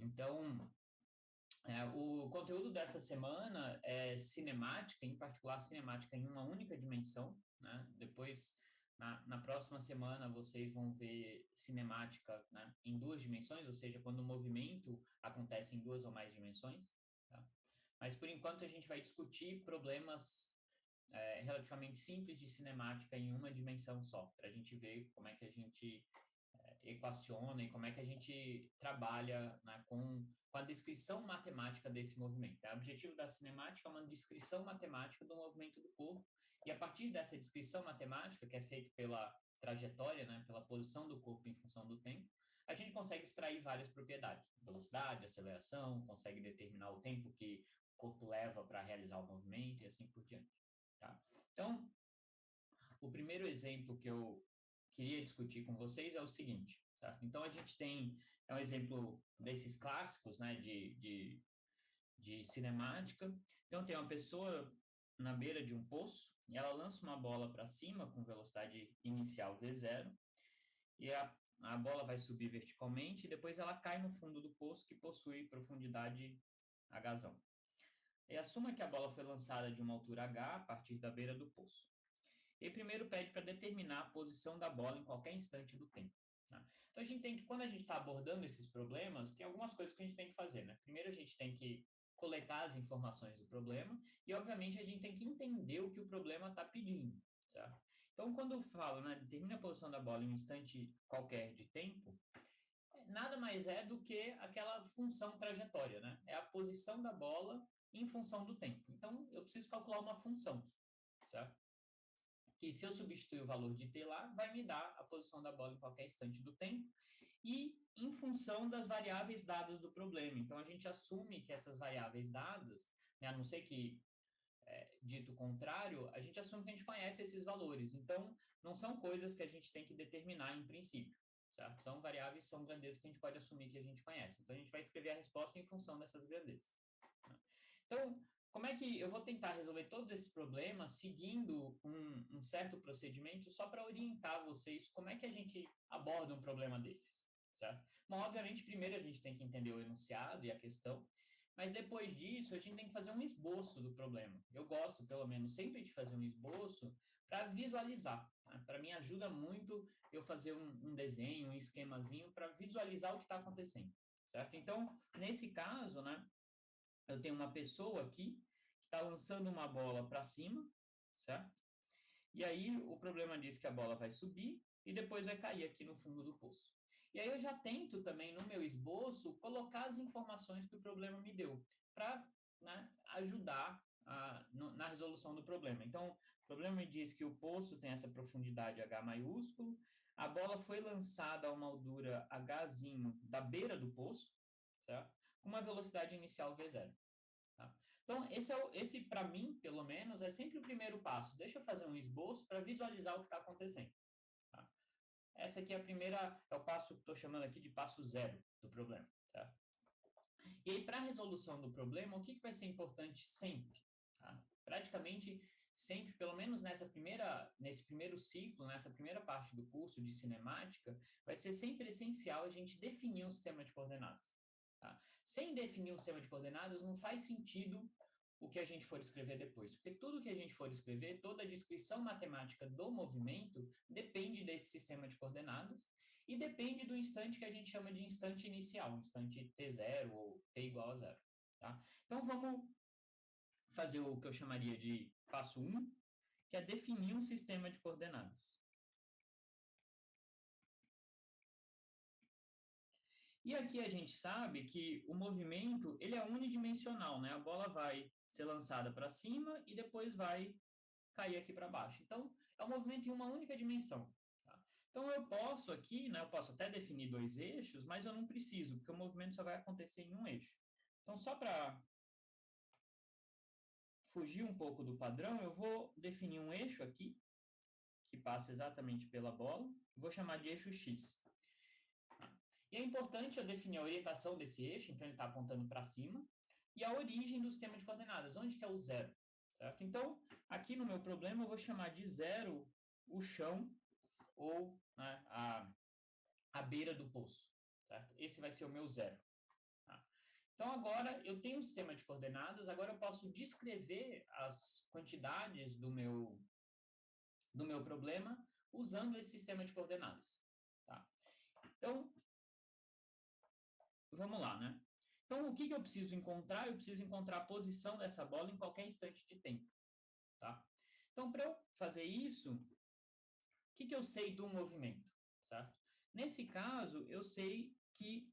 Então, o conteúdo dessa semana é cinemática, em particular cinemática em uma única dimensão, né? Depois, na próxima semana, vocês vão ver cinemática, né, em duas dimensões, ou seja, quando o movimento acontece em duas ou mais dimensões. Tá? Mas, por enquanto, a gente vai discutir problemas relativamente simples de cinemática em uma dimensão só, para a gente ver como é que a gente equaciona e como é que a gente trabalha, né, com a descrição matemática desse movimento. O objetivo da cinemática é uma descrição matemática do movimento do corpo, e a partir dessa descrição matemática, que é feita pela trajetória, né, pela posição do corpo em função do tempo, a gente consegue extrair várias propriedades, velocidade, aceleração, consegue determinar o tempo que o corpo leva para realizar o movimento e assim por diante. Tá? Então, o primeiro exemplo que eu queria discutir com vocês é o seguinte, tá? Então, a gente tem um exemplo desses clássicos, né, de cinemática. Então, tem uma pessoa na beira de um poço e ela lança uma bola para cima com velocidade inicial v0 e a bola vai subir verticalmente e depois ela cai no fundo do poço que possui profundidade h. E assuma que a bola foi lançada de uma altura h a partir da beira do poço. E primeiro pede para determinar a posição da bola em qualquer instante do tempo. Tá? Então, a gente tem que, quando a gente está abordando esses problemas, tem algumas coisas que a gente tem que fazer. Né? Primeiro, a gente tem que coletar as informações do problema e, obviamente, a gente tem que entender o que o problema está pedindo. Certo? Então, quando eu falo, né, determina a posição da bola em um instante qualquer de tempo, nada mais é do que aquela função trajetória. Né? É a posição da bola em função do tempo. Então, eu preciso calcular uma função. Certo? Que se eu substituir o valor de t lá, vai me dar a posição da bola em qualquer instante do tempo, e em função das variáveis dadas do problema. Então, a gente assume que essas variáveis dadas, né, a não ser que dito o contrário, a gente assume que a gente conhece esses valores. Então, não são coisas que a gente tem que determinar em princípio. Certo? São variáveis, são grandezas que a gente pode assumir que a gente conhece. Então, a gente vai escrever a resposta em função dessas grandezas. Então, como é que eu vou tentar resolver todos esses problemas seguindo um certo procedimento só para orientar vocês como é que a gente aborda um problema desses, certo? Bom, obviamente, primeiro a gente tem que entender o enunciado e a questão, mas depois disso a gente tem que fazer um esboço do problema. Eu gosto, pelo menos, sempre de fazer um esboço para visualizar. Né? Para mim ajuda muito eu fazer um desenho, um esquemazinho para visualizar o que está acontecendo, certo? Então, nesse caso, né, eu tenho uma pessoa aqui que está lançando uma bola para cima, certo? E aí o problema diz que a bola vai subir e depois vai cair aqui no fundo do poço. E aí eu já tento também, no meu esboço, colocar as informações que o problema me deu, para, né, ajudar na resolução do problema. Então, o problema me diz que o poço tem essa profundidade H maiúsculo, a bola foi lançada a uma altura Hzinho da beira do poço, certo? Com uma velocidade inicial V0. Tá? Então, esse para mim, pelo menos, é sempre o primeiro passo. Deixa eu fazer um esboço para visualizar o que está acontecendo. Tá? Essa aqui é a primeira, é o passo que estou chamando aqui de passo zero do problema. Tá? E aí, para a resolução do problema, o que vai ser importante sempre? Tá? Praticamente sempre, pelo menos nesse primeiro ciclo, nessa primeira parte do curso de cinemática, vai ser sempre essencial a gente definir um sistema de coordenadas. Tá? Sem definir um sistema de coordenadas, não faz sentido o que a gente for escrever depois, porque tudo que a gente for escrever, toda a descrição matemática do movimento depende desse sistema de coordenadas e depende do instante que a gente chama de instante inicial, instante t0 ou t igual a zero. Tá? Então, vamos fazer o que eu chamaria de passo 1, que é definir um sistema de coordenadas. E aqui a gente sabe que o movimento ele é unidimensional, né? A bola vai ser lançada para cima e depois vai cair aqui para baixo. Então, é um movimento em uma única dimensão. Tá? Então, eu posso aqui, né, eu posso até definir dois eixos, mas eu não preciso, porque o movimento só vai acontecer em um eixo. Então, só para fugir um pouco do padrão, eu vou definir um eixo aqui, que passa exatamente pela bola, vou chamar de eixo X. E é importante eu definir a orientação desse eixo, então ele está apontando para cima, e a origem do sistema de coordenadas, onde que é o zero. Certo? Então, aqui no meu problema, eu vou chamar de zero o chão ou, né, a beira do poço. Certo? Esse vai ser o meu zero. Tá? Então, agora eu tenho um sistema de coordenadas, agora eu posso descrever as quantidades do meu problema usando esse sistema de coordenadas. Tá? Então, vamos lá, né? Então, o que eu preciso encontrar? Eu preciso encontrar a posição dessa bola em qualquer instante de tempo. Tá? Então, para eu fazer isso, o que eu sei do movimento? Certo? Nesse caso, eu sei que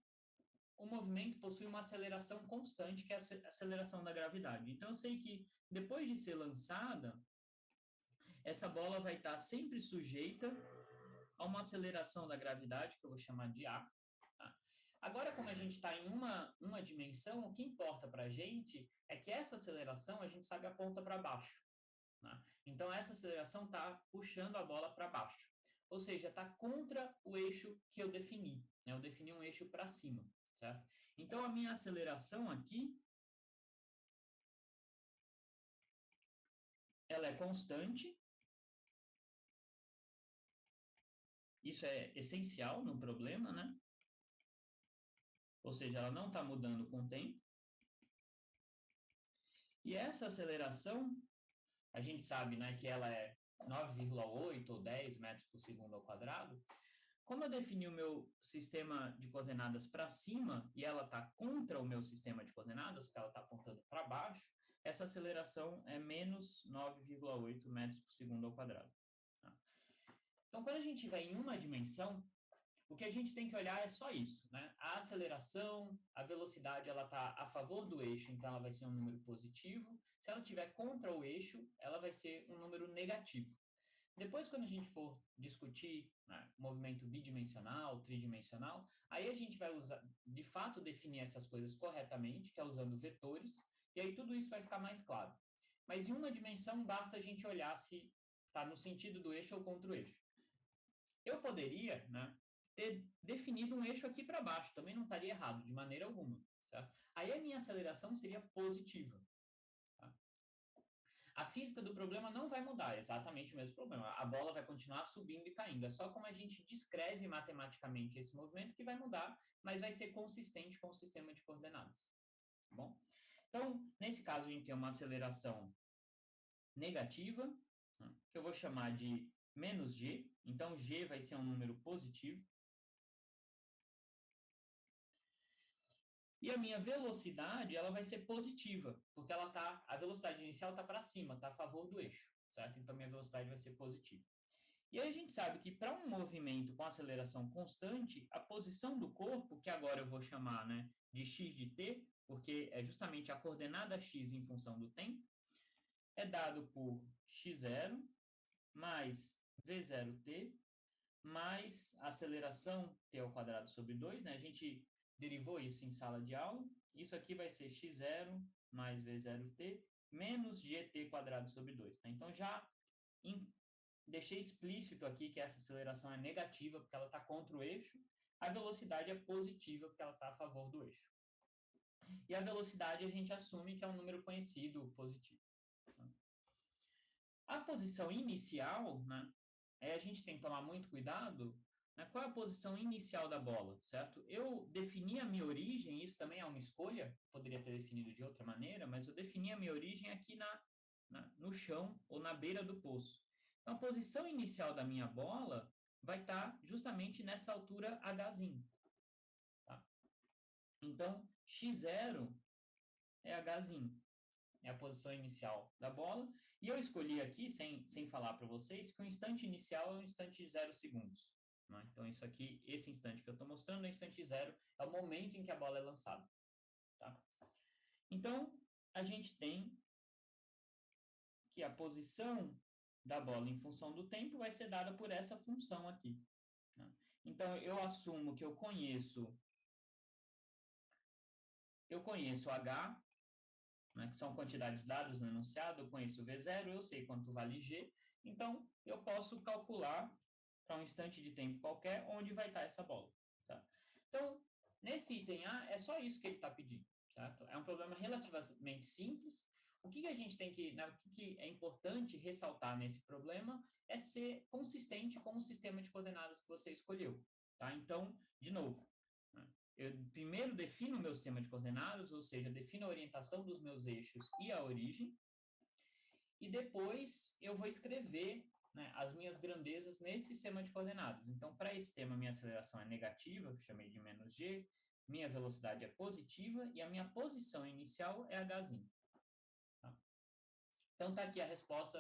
o movimento possui uma aceleração constante, que é a aceleração da gravidade. Então, eu sei que depois de ser lançada, essa bola vai estar sempre sujeita a uma aceleração da gravidade, que eu vou chamar de A. Tá? Agora, como a gente está em uma dimensão, o que importa para a gente é que essa aceleração, a gente sabe, aponta para baixo. Tá? Então, essa aceleração está puxando a bola para baixo. Ou seja, está contra o eixo que eu defini. Né? Eu defini um eixo para cima. Certo? Então, a minha aceleração aqui, ela é constante. Isso é essencial no problema, né? Ou seja, ela não está mudando com o tempo. E essa aceleração, a gente sabe, né, que ela é 9,8 ou 10 metros por segundo ao quadrado. Como eu defini o meu sistema de coordenadas para cima e ela está contra o meu sistema de coordenadas, porque ela está apontando para baixo, essa aceleração é menos 9,8 metros por segundo ao quadrado. Tá? Então, quando a gente vai em uma dimensão, o que a gente tem que olhar é só isso, né? A aceleração, a velocidade, ela está a favor do eixo, então ela vai ser um número positivo. Se ela estiver contra o eixo, ela vai ser um número negativo. Depois, quando a gente for discutir, né, movimento bidimensional, tridimensional, aí a gente vai usar, de fato, definir essas coisas corretamente, que é usando vetores, e aí tudo isso vai ficar mais claro. Mas em uma dimensão, basta a gente olhar se está no sentido do eixo ou contra o eixo. Eu poderia, né, ter definido um eixo aqui para baixo, também não estaria errado, de maneira alguma. Certo? Aí a minha aceleração seria positiva. Tá? A física do problema não vai mudar, é exatamente o mesmo problema. A bola vai continuar subindo e caindo. É só como a gente descreve matematicamente esse movimento que vai mudar, mas vai ser consistente com o sistema de coordenadas. Tá bom? Então, nesse caso, a gente tem uma aceleração negativa, que eu vou chamar de menos g. Então, g vai ser um número positivo. E a minha velocidade, ela vai ser positiva, porque a velocidade inicial está para cima, está a favor do eixo, certo? Então, minha velocidade vai ser positiva. E aí a gente sabe que para um movimento com aceleração constante, a posição do corpo, que agora eu vou chamar, né, de x de t, porque é justamente a coordenada x em função do tempo, é dado por x0 mais v0t mais a aceleração t ao quadrado sobre 2, né? A gente derivou isso em sala de aula. Isso aqui vai ser x0 mais v0t menos gt quadrado sobre 2. Né? Então, já deixei explícito aqui que essa aceleração é negativa, porque ela está contra o eixo. A velocidade é positiva, porque ela está a favor do eixo. E a velocidade a gente assume que é um número conhecido, positivo. A posição inicial, né, a gente tem que tomar muito cuidado, né, qual é a posição inicial da bola, certo? Eu defini a minha origem, isso também é uma escolha, poderia ter definido de outra maneira, mas eu defini a minha origem aqui no chão ou na beira do poço. Então, a posição inicial da minha bola vai estar justamente nessa altura Hzinho. Tá? Então, x0 é Hzinho. É a posição inicial da bola. E eu escolhi aqui, sem falar para vocês, que o instante inicial é o instante 0 segundos. Né? Então, isso aqui, esse instante que eu estou mostrando, é o instante 0, é o momento em que a bola é lançada. Tá? Então, a gente tem que a posição da bola em função do tempo vai ser dada por essa função aqui. Né? Então, eu assumo que eu conheço H, né, que são quantidades dadas no enunciado, eu conheço V0, eu sei quanto vale G, então eu posso calcular para um instante de tempo qualquer onde vai estar essa bola. Tá? Então, nesse item A, é só isso que ele está pedindo. Certo? É um problema relativamente simples. O que a gente tem que, né, o que é importante ressaltar nesse problema é ser consistente com o sistema de coordenadas que você escolheu. Tá? Então, de novo, né, eu primeiro defino o meu sistema de coordenadas, ou seja, defino a orientação dos meus eixos e a origem, e depois eu vou escrever, né, as minhas grandezas nesse sistema de coordenadas. Então, para esse tema, minha aceleração é negativa, que chamei de menos g, minha velocidade é positiva e a minha posição inicial é hzinho. Tá? Então, está aqui a resposta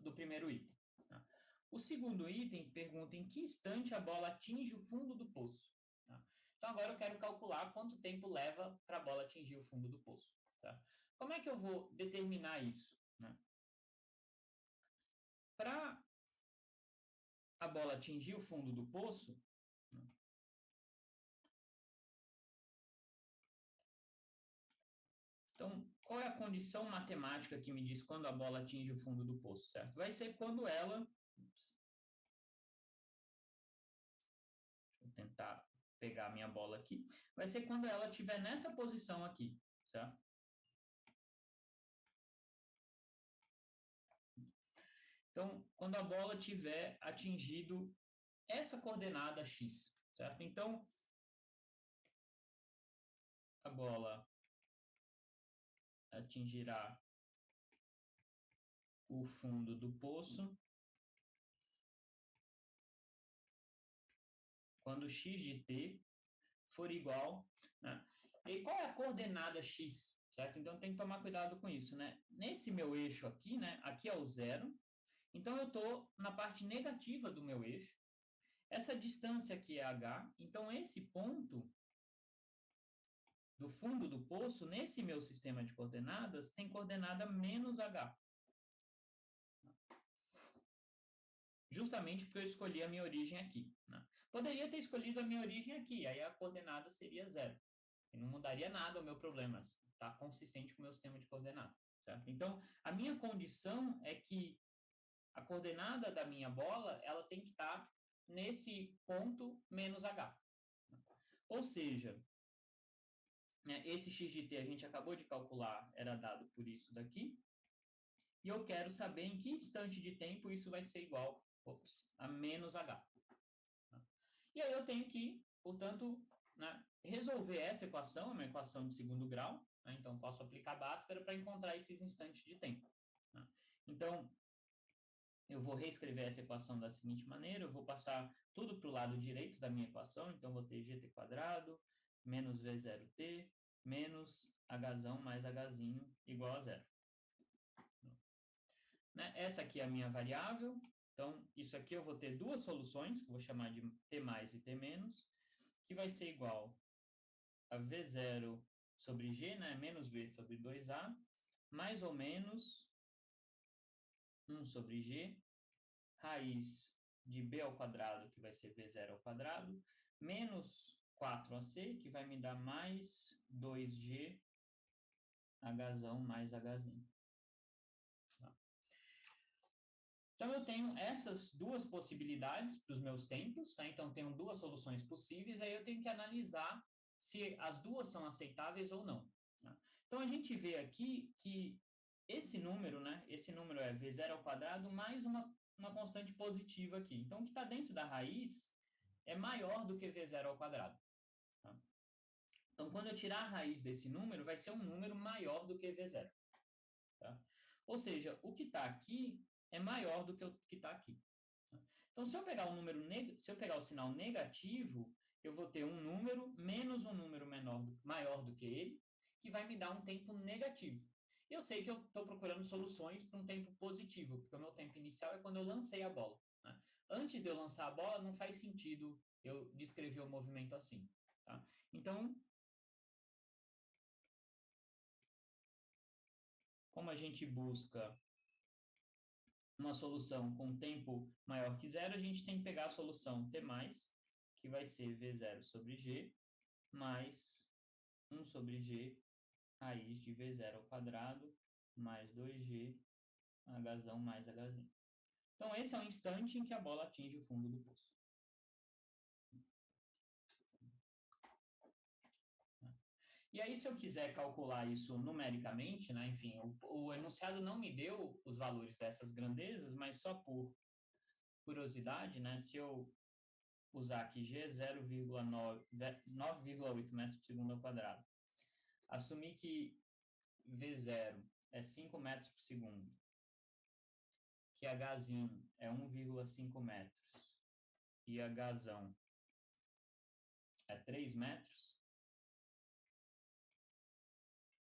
do primeiro item. Tá? O segundo item pergunta em que instante a bola atinge o fundo do poço. Tá? Então, agora eu quero calcular quanto tempo leva para a bola atingir o fundo do poço. Tá? Como é que eu vou determinar isso? Né? Para a bola atingir o fundo do poço, né? Então, qual é a condição matemática que me diz quando a bola atinge o fundo do poço, certo? Vai ser quando ela... Deixa eu tentar pegar a minha bola aqui. Vai ser quando ela estiver nessa posição aqui, certo? Então, quando a bola tiver atingido essa coordenada x, certo? Então, a bola atingirá o fundo do poço quando x de t for igual, né? E qual é a coordenada x, certo? Então, tem que tomar cuidado com isso, né? Nesse meu eixo aqui, né? Aqui é o zero. Então, eu estou na parte negativa do meu eixo. Essa distância aqui é h. Então, esse ponto do fundo do poço, nesse meu sistema de coordenadas, tem coordenada menos h. Justamente porque eu escolhi a minha origem aqui. Né? Poderia ter escolhido a minha origem aqui, aí a coordenada seria zero. E não mudaria nada o meu problema. Está consistente com o meu sistema de coordenadas. Certo? Então, a minha condição é que a coordenada da minha bola, ela tem que estar nesse ponto menos h. Ou seja, né, esse x de t a gente acabou de calcular, era dado por isso daqui. E eu quero saber em que instante de tempo isso vai ser igual a menos h. E aí eu tenho que, portanto, né, resolver essa equação, uma equação de segundo grau. Né, então, posso aplicar Bhaskara para encontrar esses instantes de tempo. Né. Então, eu vou reescrever essa equação da seguinte maneira, eu vou passar tudo para o lado direito da minha equação, então vou ter gt² menos v0t menos hzão mais hzinho igual a zero. Né? Essa aqui é a minha variável, então isso aqui eu vou ter duas soluções, que eu vou chamar de t mais e t menos, que vai ser igual a v0 sobre g, né? Menos v sobre 2a, mais ou menos 1 sobre g, raiz de b ao quadrado, que vai ser v0 ao quadrado, menos 4ac, que vai me dar mais 2g, hzão mais hzinho. Tá. Então, eu tenho essas duas possibilidades para os meus tempos, tá? Então, tenho duas soluções possíveis, aí eu tenho que analisar se as duas são aceitáveis ou não. Tá? Então, a gente vê aqui que esse número, né? Esse número é v0 ao quadrado mais uma constante positiva aqui. Então, o que está dentro da raiz é maior do que v0 ao quadrado. Tá? Então, quando eu tirar a raiz desse número, vai ser um número maior do que v0. Tá? Ou seja, o que está aqui é maior do que o que está aqui. Tá? Então, se eu pegar se eu pegar o sinal negativo, eu vou ter um número menos um número maior do que ele, que vai me dar um tempo negativo. Eu sei que eu estou procurando soluções para um tempo positivo, porque o meu tempo inicial é quando eu lancei a bola. Né? Antes de eu lançar a bola, não faz sentido eu descrever o movimento assim. Tá? Então, como a gente busca uma solução com tempo maior que zero, a gente tem que pegar a solução t+, que vai ser v0 sobre g, mais 1 sobre g, raiz de v0 ao quadrado, mais 2g, hzão mais hzinho. Então, esse é o instante em que a bola atinge o fundo do poço. E aí, se eu quiser calcular isso numericamente, né, enfim, o enunciado não me deu os valores dessas grandezas, mas só por curiosidade, né, se eu usar aqui G 9,8 metros por segundo ao quadrado. Assumir que V0 é 5 metros por segundo, que Hzinho é 1,5 metros e Hzão é 3 metros.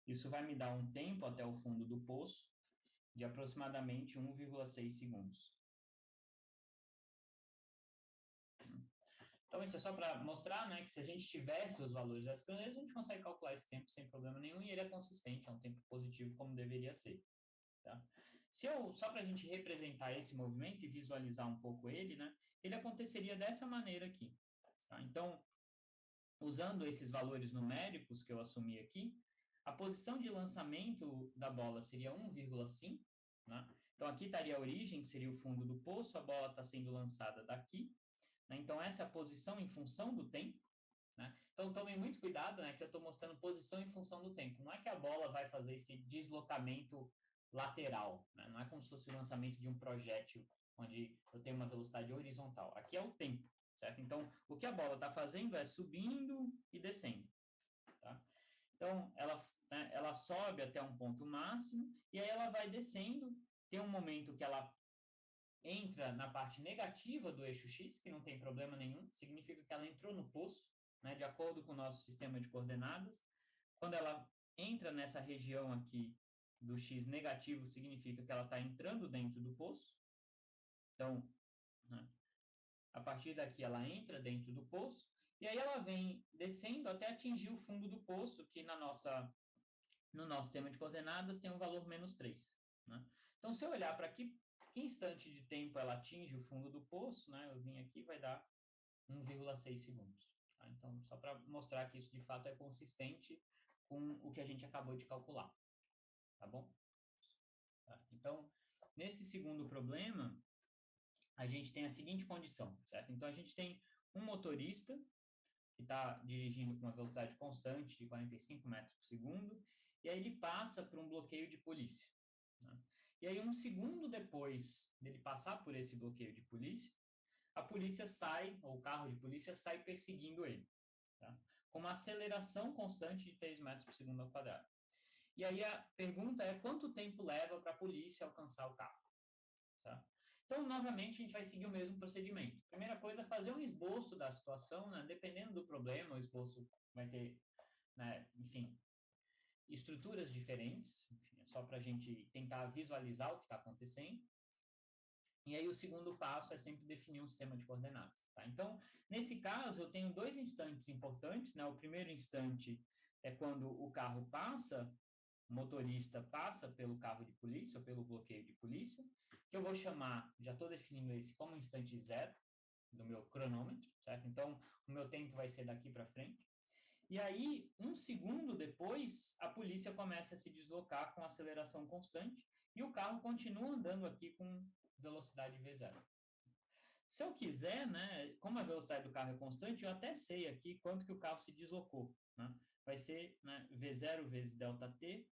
Isso vai me dar um tempo até o fundo do poço de aproximadamente 1,6 segundos. Então, isso é só para mostrar, né, que se a gente tivesse os valores dessas grandezas, a gente consegue calcular esse tempo sem problema nenhum e ele é consistente, é um tempo positivo como deveria ser. Tá? Só para a gente representar esse movimento e visualizar um pouco ele, né, ele aconteceria dessa maneira aqui. Tá? Então, usando esses valores numéricos que eu assumi aqui, a posição de lançamento da bola seria 1,5, né? Então, aqui estaria a origem, que seria o fundo do poço, a bola está sendo lançada daqui, né? Então, essa é a posição em função do tempo, né? Então, tomem muito cuidado, né, que eu estou mostrando posição em função do tempo. Não é que a bola vai fazer esse deslocamento lateral, né? Não é como se fosse o lançamento de um projétil, onde eu tenho uma velocidade horizontal. Aqui é o tempo, certo? Então, o que a bola está fazendo é subindo e descendo, tá? Então, ela sobe até um ponto máximo, e aí ela vai descendo, tem um momento que ela entra na parte negativa do eixo X, que não tem problema nenhum, significa que ela entrou no poço, né, de acordo com o nosso sistema de coordenadas. Quando ela entra nessa região aqui do X negativo, significa que ela está entrando dentro do poço. Então, né, a partir daqui ela entra dentro do poço, e aí ela vem descendo até atingir o fundo do poço, que no nosso sistema de coordenadas tem um valor menos 3. Né? Então, se eu olhar para que instante de tempo ela atinge o fundo do poço, né, eu vim aqui, vai dar 1,6 segundos. Tá? Então, só para mostrar que isso de fato é consistente com o que a gente acabou de calcular. Tá bom? Tá? Então, nesse segundo problema, a gente tem a seguinte condição, certo? Então, a gente tem um motorista que está dirigindo com uma velocidade constante de 45 metros por segundo, e aí ele passa por um bloqueio de polícia. Né? E aí, um segundo depois dele passar por esse bloqueio de polícia, a polícia sai, ou o carro de polícia sai perseguindo ele, tá? Com uma aceleração constante de 3 metros por segundo ao quadrado. E aí a pergunta é quanto tempo leva para a polícia alcançar o carro? Tá? Então, novamente, a gente vai seguir o mesmo procedimento. Primeira coisa, fazer um esboço da situação, né? Dependendo do problema, o esboço vai ter, né, enfim, estruturas diferentes, enfim, é só para a gente tentar visualizar o que está acontecendo. E aí o segundo passo é sempre definir um sistema de coordenadas. Tá? Então, nesse caso, eu tenho dois instantes importantes, né? O primeiro instante é quando o carro passa, o motorista passa pelo carro de polícia, ou pelo bloqueio de polícia, que eu vou chamar, já estou definindo esse como instante zero do meu cronômetro, certo? Então, o meu tempo vai ser daqui para frente. E aí, um segundo depois, a polícia começa a se deslocar com aceleração constante e o carro continua andando aqui com velocidade V0. Se eu quiser, né, como a velocidade do carro é constante, eu até sei aqui quanto que o carro se deslocou. Né? Vai ser, né, V0 vezes ΔT,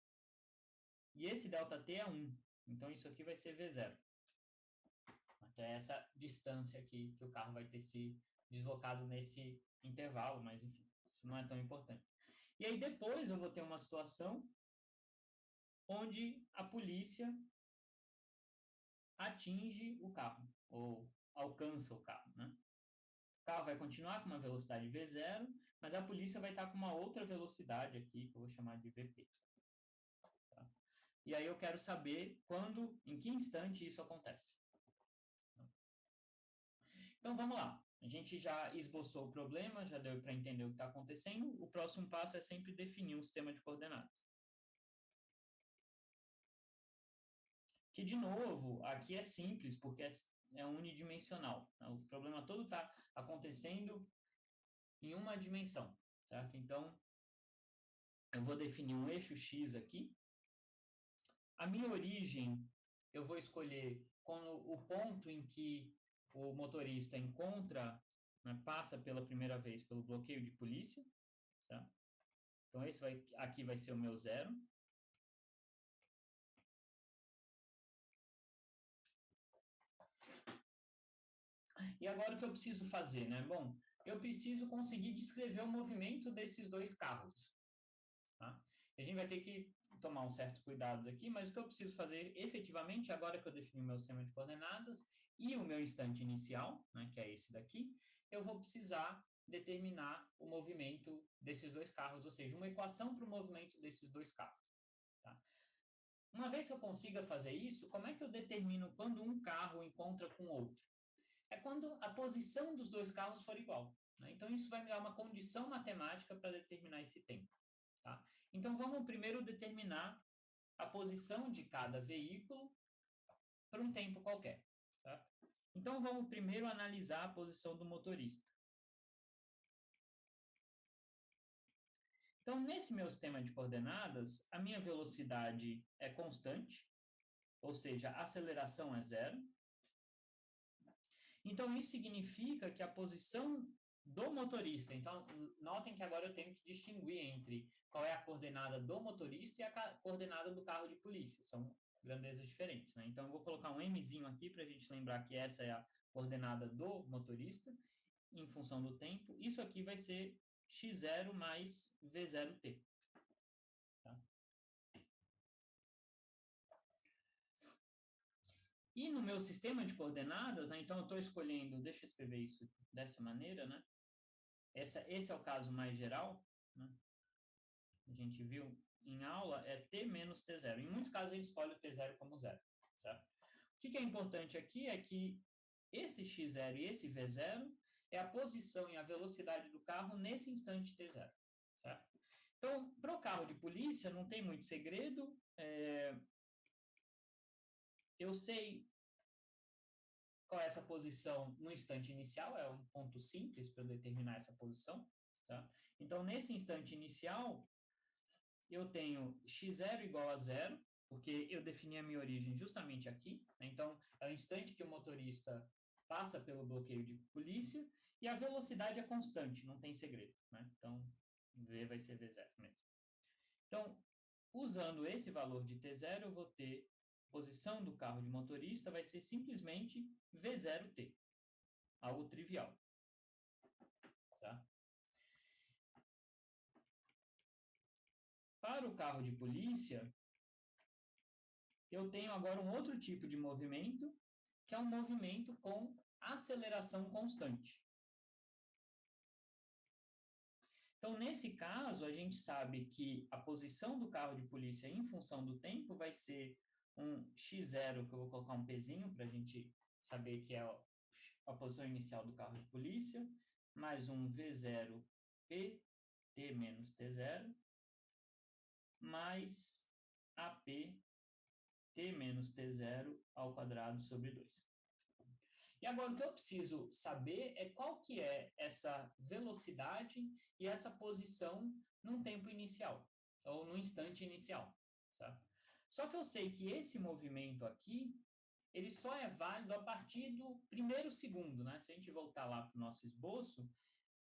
e esse ΔT é 1. Então, isso aqui vai ser V0. Até essa distância aqui que o carro vai ter se deslocado nesse intervalo, mas enfim, isso não é tão importante. E aí depois eu vou ter uma situação onde a polícia atinge o carro, ou alcança o carro, né? O carro vai continuar com uma velocidade V0, mas a polícia vai estar com uma outra velocidade aqui, que eu vou chamar de VP. Tá? E aí eu quero saber quando, em que instante isso acontece. Então, vamos lá. A gente já esboçou o problema, já deu para entender o que está acontecendo. O próximo passo é sempre definir um sistema de coordenadas. Que, de novo, aqui é simples, porque é unidimensional. O problema todo está acontecendo em uma dimensão, certo? Então, eu vou definir um eixo X aqui. A minha origem, eu vou escolher o ponto em que o motorista encontra, né, passa pela primeira vez pelo bloqueio de polícia, tá? Então, aqui vai ser o meu 0. e agora o que eu preciso fazer, né? Bom, eu preciso conseguir descrever o movimento desses dois carros, tá? A gente vai ter que tomar uns certos cuidados aqui, mas o que eu preciso fazer efetivamente, agora que eu defini o meu sistema de coordenadas e o meu instante inicial, né, que é esse daqui, eu vou precisar determinar o movimento desses dois carros, ou seja, uma equação para o movimento desses dois carros, tá? Uma vez que eu consiga fazer isso, como é que eu determino quando um carro encontra com o outro? É quando a posição dos dois carros for igual, né? Então, isso vai me dar uma condição matemática para determinar esse tempo, tá? Então, vamos primeiro determinar a posição de cada veículo para um tempo qualquer, tá? Então, vamos primeiro analisar a posição do motorista. Então, nesse meu sistema de coordenadas, a minha velocidade é constante, ou seja, a aceleração é zero. Então, isso significa que a posição do motorista, então, notem que agora eu tenho que distinguir entre qual é a coordenada do motorista e a coordenada do carro de polícia, são grandezas diferentes, né? Então, eu vou colocar um Mzinho aqui para a gente lembrar que essa é a coordenada do motorista, em função do tempo. Isso aqui vai ser x0 mais v0t. Tá? E no meu sistema de coordenadas, né, então eu estou escolhendo, deixa eu escrever isso dessa maneira, né? Esse é o caso mais geral, né? A gente viu em aula, é t menos t0. Em muitos casos, a gente escolhe o t0 como zero, certo? O que é importante aqui é que esse x0 e esse v0 é a posição e a velocidade do carro nesse instante t0, certo? Então, para o carro de polícia, não tem muito segredo. Eu sei qual é essa posição no instante inicial, é um ponto simples para eu determinar essa posição, tá? Então, nesse instante inicial, eu tenho x0 igual a zero, porque eu defini a minha origem justamente aqui, né? Então, é o instante que o motorista passa pelo bloqueio de polícia, e a velocidade é constante, não tem segredo, né? Então, v vai ser v0 mesmo. Então, usando esse valor de t0, eu vou ter posição do carro de motorista, vai ser simplesmente v0t, algo trivial. Tá? Para o carro de polícia, eu tenho agora um outro tipo de movimento, que é um movimento com aceleração constante. Então, nesse caso, a gente sabe que a posição do carro de polícia em função do tempo vai ser um x0, que eu vou colocar um pzinho para a gente saber que é a posição inicial do carro de polícia, mais um v0 pt menos t0, mais ap t menos t0 ao quadrado sobre 2. E agora o que eu preciso saber é qual que é essa velocidade e essa posição num tempo inicial, ou no instante inicial, tá? Só que eu sei que esse movimento aqui, ele só é válido a partir do primeiro segundo, né? Se a gente voltar lá para o nosso esboço,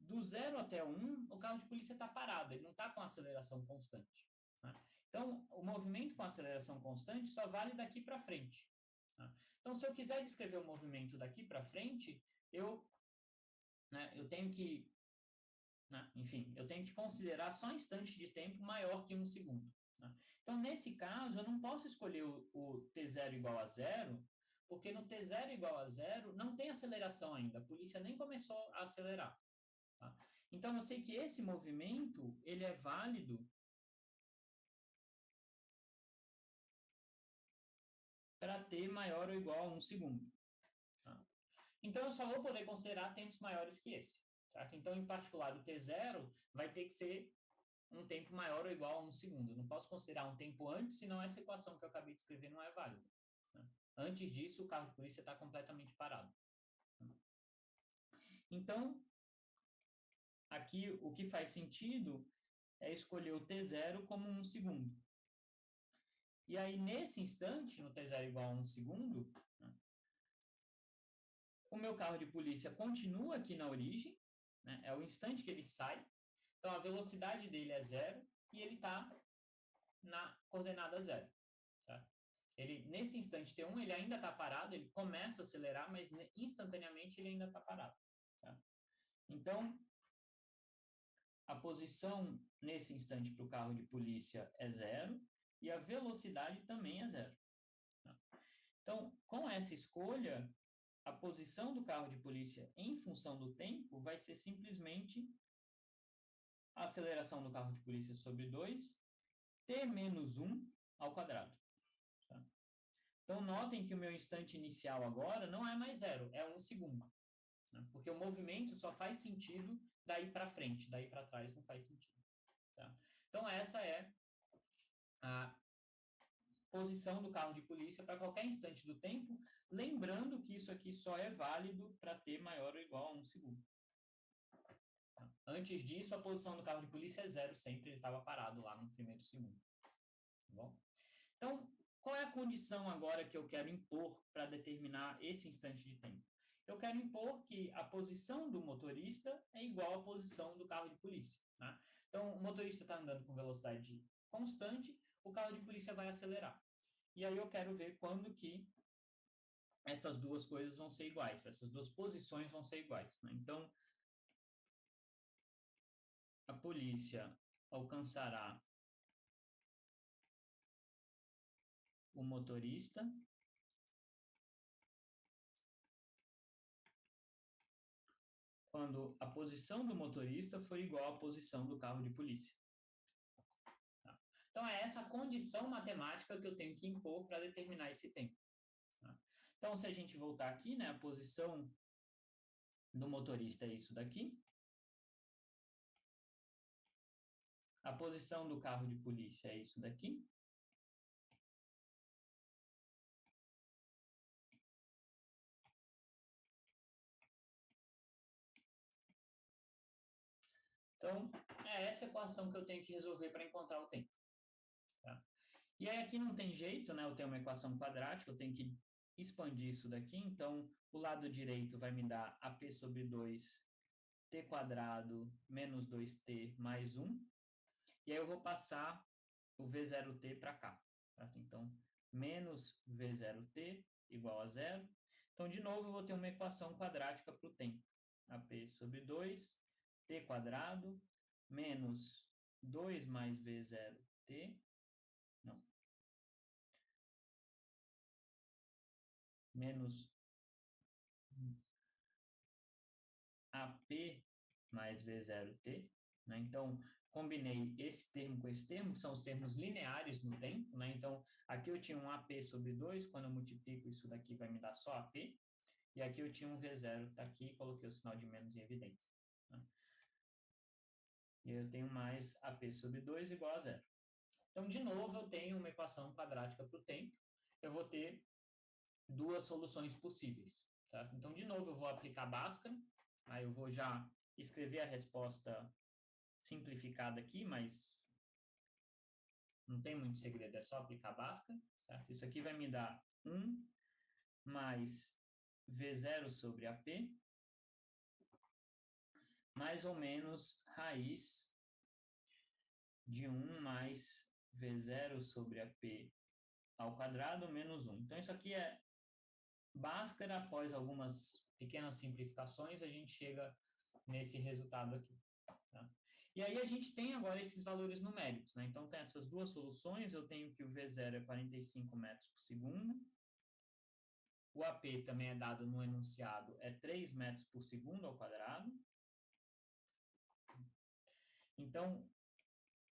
do 0 até 1, o carro de polícia está parado, ele não está com aceleração constante, né? Então, o movimento com aceleração constante só vale daqui para frente. Tá? Então, se eu quiser descrever o movimento daqui para frente, eu tenho que, enfim, eu tenho que considerar só instante de tempo maior que 1 segundo. Né? Então, nesse caso, eu não posso escolher o t0 igual a zero, porque no t0 igual a zero não tem aceleração ainda, a polícia nem começou a acelerar. Tá? Então, eu sei que esse movimento, ele é válido para t maior ou igual a 1 segundo. Tá? Então, eu só vou poder considerar tempos maiores que esse. Certo? Então, em particular, o t0 vai ter que ser um tempo maior ou igual a 1 segundo. Eu não posso considerar um tempo antes, senão essa equação que eu acabei de escrever não é válida. Né? Antes disso, o carro de polícia está completamente parado. Então, aqui o que faz sentido é escolher o t0 como 1 segundo. E aí, nesse instante, no t0 igual a 1 segundo, né, o meu carro de polícia continua aqui na origem, né, é o instante que ele sai, então a velocidade dele é zero e ele está na coordenada zero. Tá? nesse instante T1, ele ainda está parado, ele começa a acelerar, mas instantaneamente ele ainda está parado. Tá? Então, a posição nesse instante para o carro de polícia é 0 e a velocidade também é 0. Tá? Então, com essa escolha, a posição do carro de polícia em função do tempo vai ser simplesmente a aceleração do carro de polícia sobre 2, t menos 1 ao quadrado. Tá? Então, notem que o meu instante inicial agora não é mais 0, é 1 segundo. Né? Porque o movimento só faz sentido daí para frente, daí para trás não faz sentido. Tá? Então, essa é a posição do carro de polícia para qualquer instante do tempo, lembrando que isso aqui só é válido para t maior ou igual a 1 segundo. Tá? Antes disso, a posição do carro de polícia é 0 sempre, ele estava parado lá no primeiro segundo. Tá bom? Então, qual é a condição agora que eu quero impor para determinar esse instante de tempo? Eu quero impor que a posição do motorista é igual à posição do carro de polícia. Tá? Então, o motorista está andando com velocidade constante, o carro de polícia vai acelerar. E aí eu quero ver quando que essas duas coisas vão ser iguais, essas duas posições vão ser iguais. Né? Então, a polícia alcançará o motorista quando a posição do motorista for igual à posição do carro de polícia. Tá? Então, é essa condição matemática que eu tenho que impor para determinar esse tempo. Tá? Então, se a gente voltar aqui, né, a posição do motorista é isso daqui. A posição do carro de polícia é isso daqui. Então, é essa equação que eu tenho que resolver para encontrar o tempo. Tá? E aí aqui não tem jeito, né? Eu tenho uma equação quadrática, eu tenho que expandir isso daqui. Então, o lado direito vai me dar AP sobre 2t quadrado menos 2t mais 1. E aí eu vou passar o V0t para cá. Tá? Então, menos V0t igual a 0. Então, de novo, eu vou ter uma equação quadrática para o tempo. AP sobre 2, t quadrado, menos 2 mais V0t, não, menos AP mais V0t. Né? Então, combinei esse termo com esse termo, que são os termos lineares no tempo. Né? Então, aqui eu tinha um AP sobre 2, quando eu multiplico isso daqui vai me dar só AP. E aqui eu tinha um V0, está aqui, coloquei o sinal de menos em evidência. Né? E eu tenho mais AP sobre 2 igual a 0. Então, de novo, eu tenho uma equação quadrática para o tempo. Eu vou ter duas soluções possíveis. Certo? Então, de novo, eu vou aplicar Bhaskara. Aí eu vou já escrever a resposta simplificada aqui, mas não tem muito segredo, é só aplicar Bhaskara. Certo? Isso aqui vai me dar 1 mais V0 sobre AP, mais ou menos raiz de 1 mais V0 sobre AP ao quadrado menos 1. Então, isso aqui é Bhaskara. Após algumas pequenas simplificações, a gente chega nesse resultado aqui. Tá? E aí a gente tem agora esses valores numéricos. Né? Então, tem essas duas soluções. Eu tenho que o V0 é 45 metros por segundo. O AP também é dado no enunciado, é 3 metros por segundo ao quadrado. Então,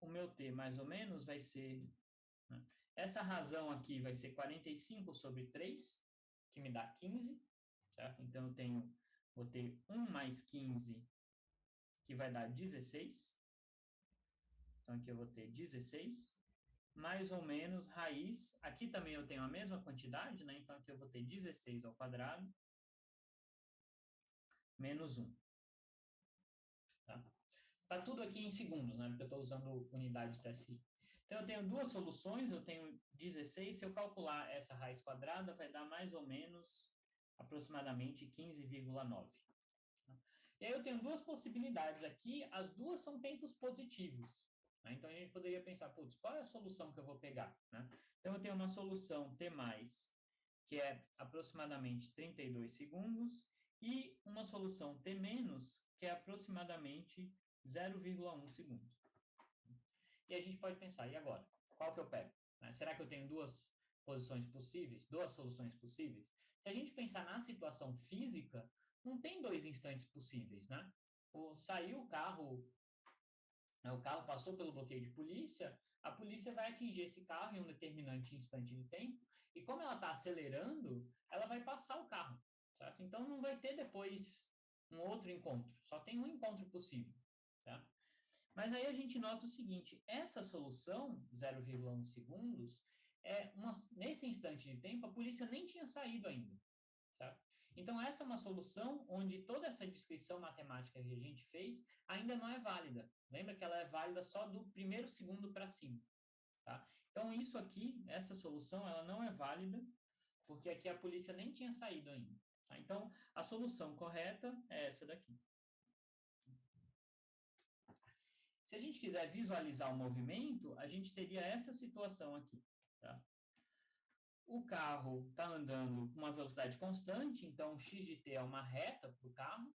o meu T, mais ou menos, vai ser... Né? Essa razão aqui vai ser 45 sobre 3, que me dá 15. Certo? Então, vou ter 1 mais 15, que vai dar 16. Então, aqui eu vou ter 16. Mais ou menos raiz. Aqui também eu tenho a mesma quantidade, né? Então, aqui eu vou ter 16 ao quadrado menos 1. Tá tudo aqui em segundos, né? Porque eu estou usando unidades SI. Então, eu tenho duas soluções. Eu tenho 16. Se eu calcular essa raiz quadrada, vai dar mais ou menos aproximadamente 15,9. E aí eu tenho duas possibilidades aqui. As duas são tempos positivos. Né? Então, a gente poderia pensar, putz, qual é a solução que eu vou pegar? Né? Então, eu tenho uma solução T+, que é aproximadamente 32 segundos, e uma solução T-, que é aproximadamente 0,1 segundo. E a gente pode pensar, e agora? Qual que eu pego? Né? Será que eu tenho duas posições possíveis, duas soluções possíveis? Se a gente pensar na situação física, não tem dois instantes possíveis, né? Saiu o carro passou pelo bloqueio de polícia, a polícia vai atingir esse carro em um determinante instante de tempo, e como ela está acelerando, ela vai passar o carro, certo? Então não vai ter depois um outro encontro, só tem um encontro possível, certo? Mas aí a gente nota o seguinte, essa solução, 0,1 segundos, nesse instante de tempo, a polícia nem tinha saído ainda, certo? Então, essa é uma solução onde toda essa descrição matemática que a gente fez ainda não é válida. Lembra que ela é válida só do primeiro segundo para cima, tá? Então, isso aqui, essa solução, ela não é válida, porque aqui a polícia nem tinha saído ainda. Tá? Então, a solução correta é essa daqui. Se a gente quiser visualizar o movimento, a gente teria essa situação aqui, tá? O carro está andando com uma velocidade constante, então x de t é uma reta para o carro,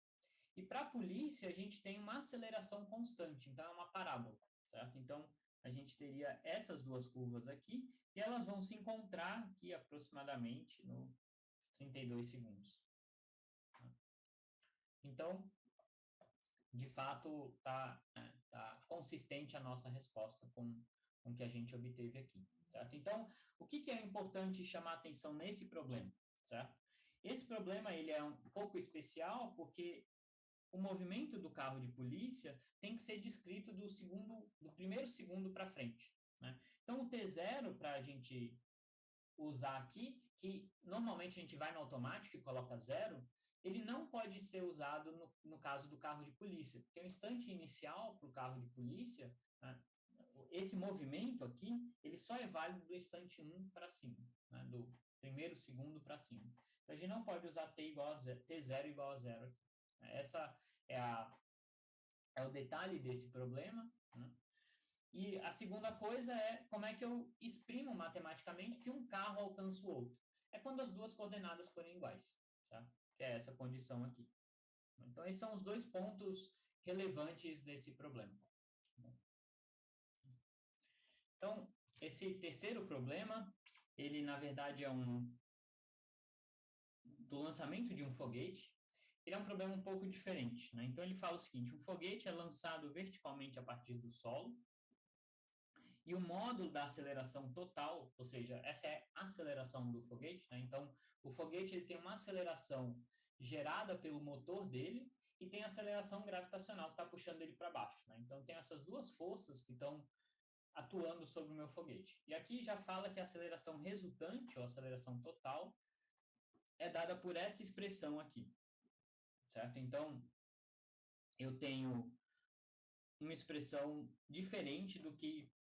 e para a polícia a gente tem uma aceleração constante, então é uma parábola, certo? Então a gente teria essas duas curvas aqui, e elas vão se encontrar aqui aproximadamente no 32 segundos. Tá? Então, de fato, tá consistente a nossa resposta com o que a gente obteve aqui, certo? Então, o que é importante chamar atenção nesse problema, certo? Esse problema, ele é um pouco especial porque o movimento do carro de polícia tem que ser descrito do primeiro segundo para frente, né? Então, o T0, para a gente usar aqui, que normalmente a gente vai no automático e coloca 0, ele não pode ser usado no caso do carro de polícia, porque o instante inicial para o carro de polícia, né, esse movimento aqui, ele só é válido do instante 1 para cima, né, do primeiro segundo para cima. Então, a gente não pode usar T0 igual a 0 aqui. Essa é o detalhe desse problema, né? E a segunda coisa é como é que eu exprimo matematicamente que um carro alcança o outro. É quando as duas coordenadas forem iguais, tá? Que é essa condição aqui. Então, esses são os dois pontos relevantes desse problema. Então, esse terceiro problema, ele na verdade é do lançamento de um foguete. Ele é um problema um pouco diferente, né? Então, ele fala o seguinte, um foguete é lançado verticalmente a partir do solo, e o módulo da aceleração total, ou seja, essa é a aceleração do foguete, né? Então, o foguete ele tem uma aceleração gerada pelo motor dele e tem a aceleração gravitacional que está puxando ele para baixo, né? Então, tem essas duas forças que estão atuando sobre o meu foguete. E aqui já fala que a aceleração resultante, ou aceleração total, é dada por essa expressão aqui, certo? Então, eu tenho uma expressão diferente do que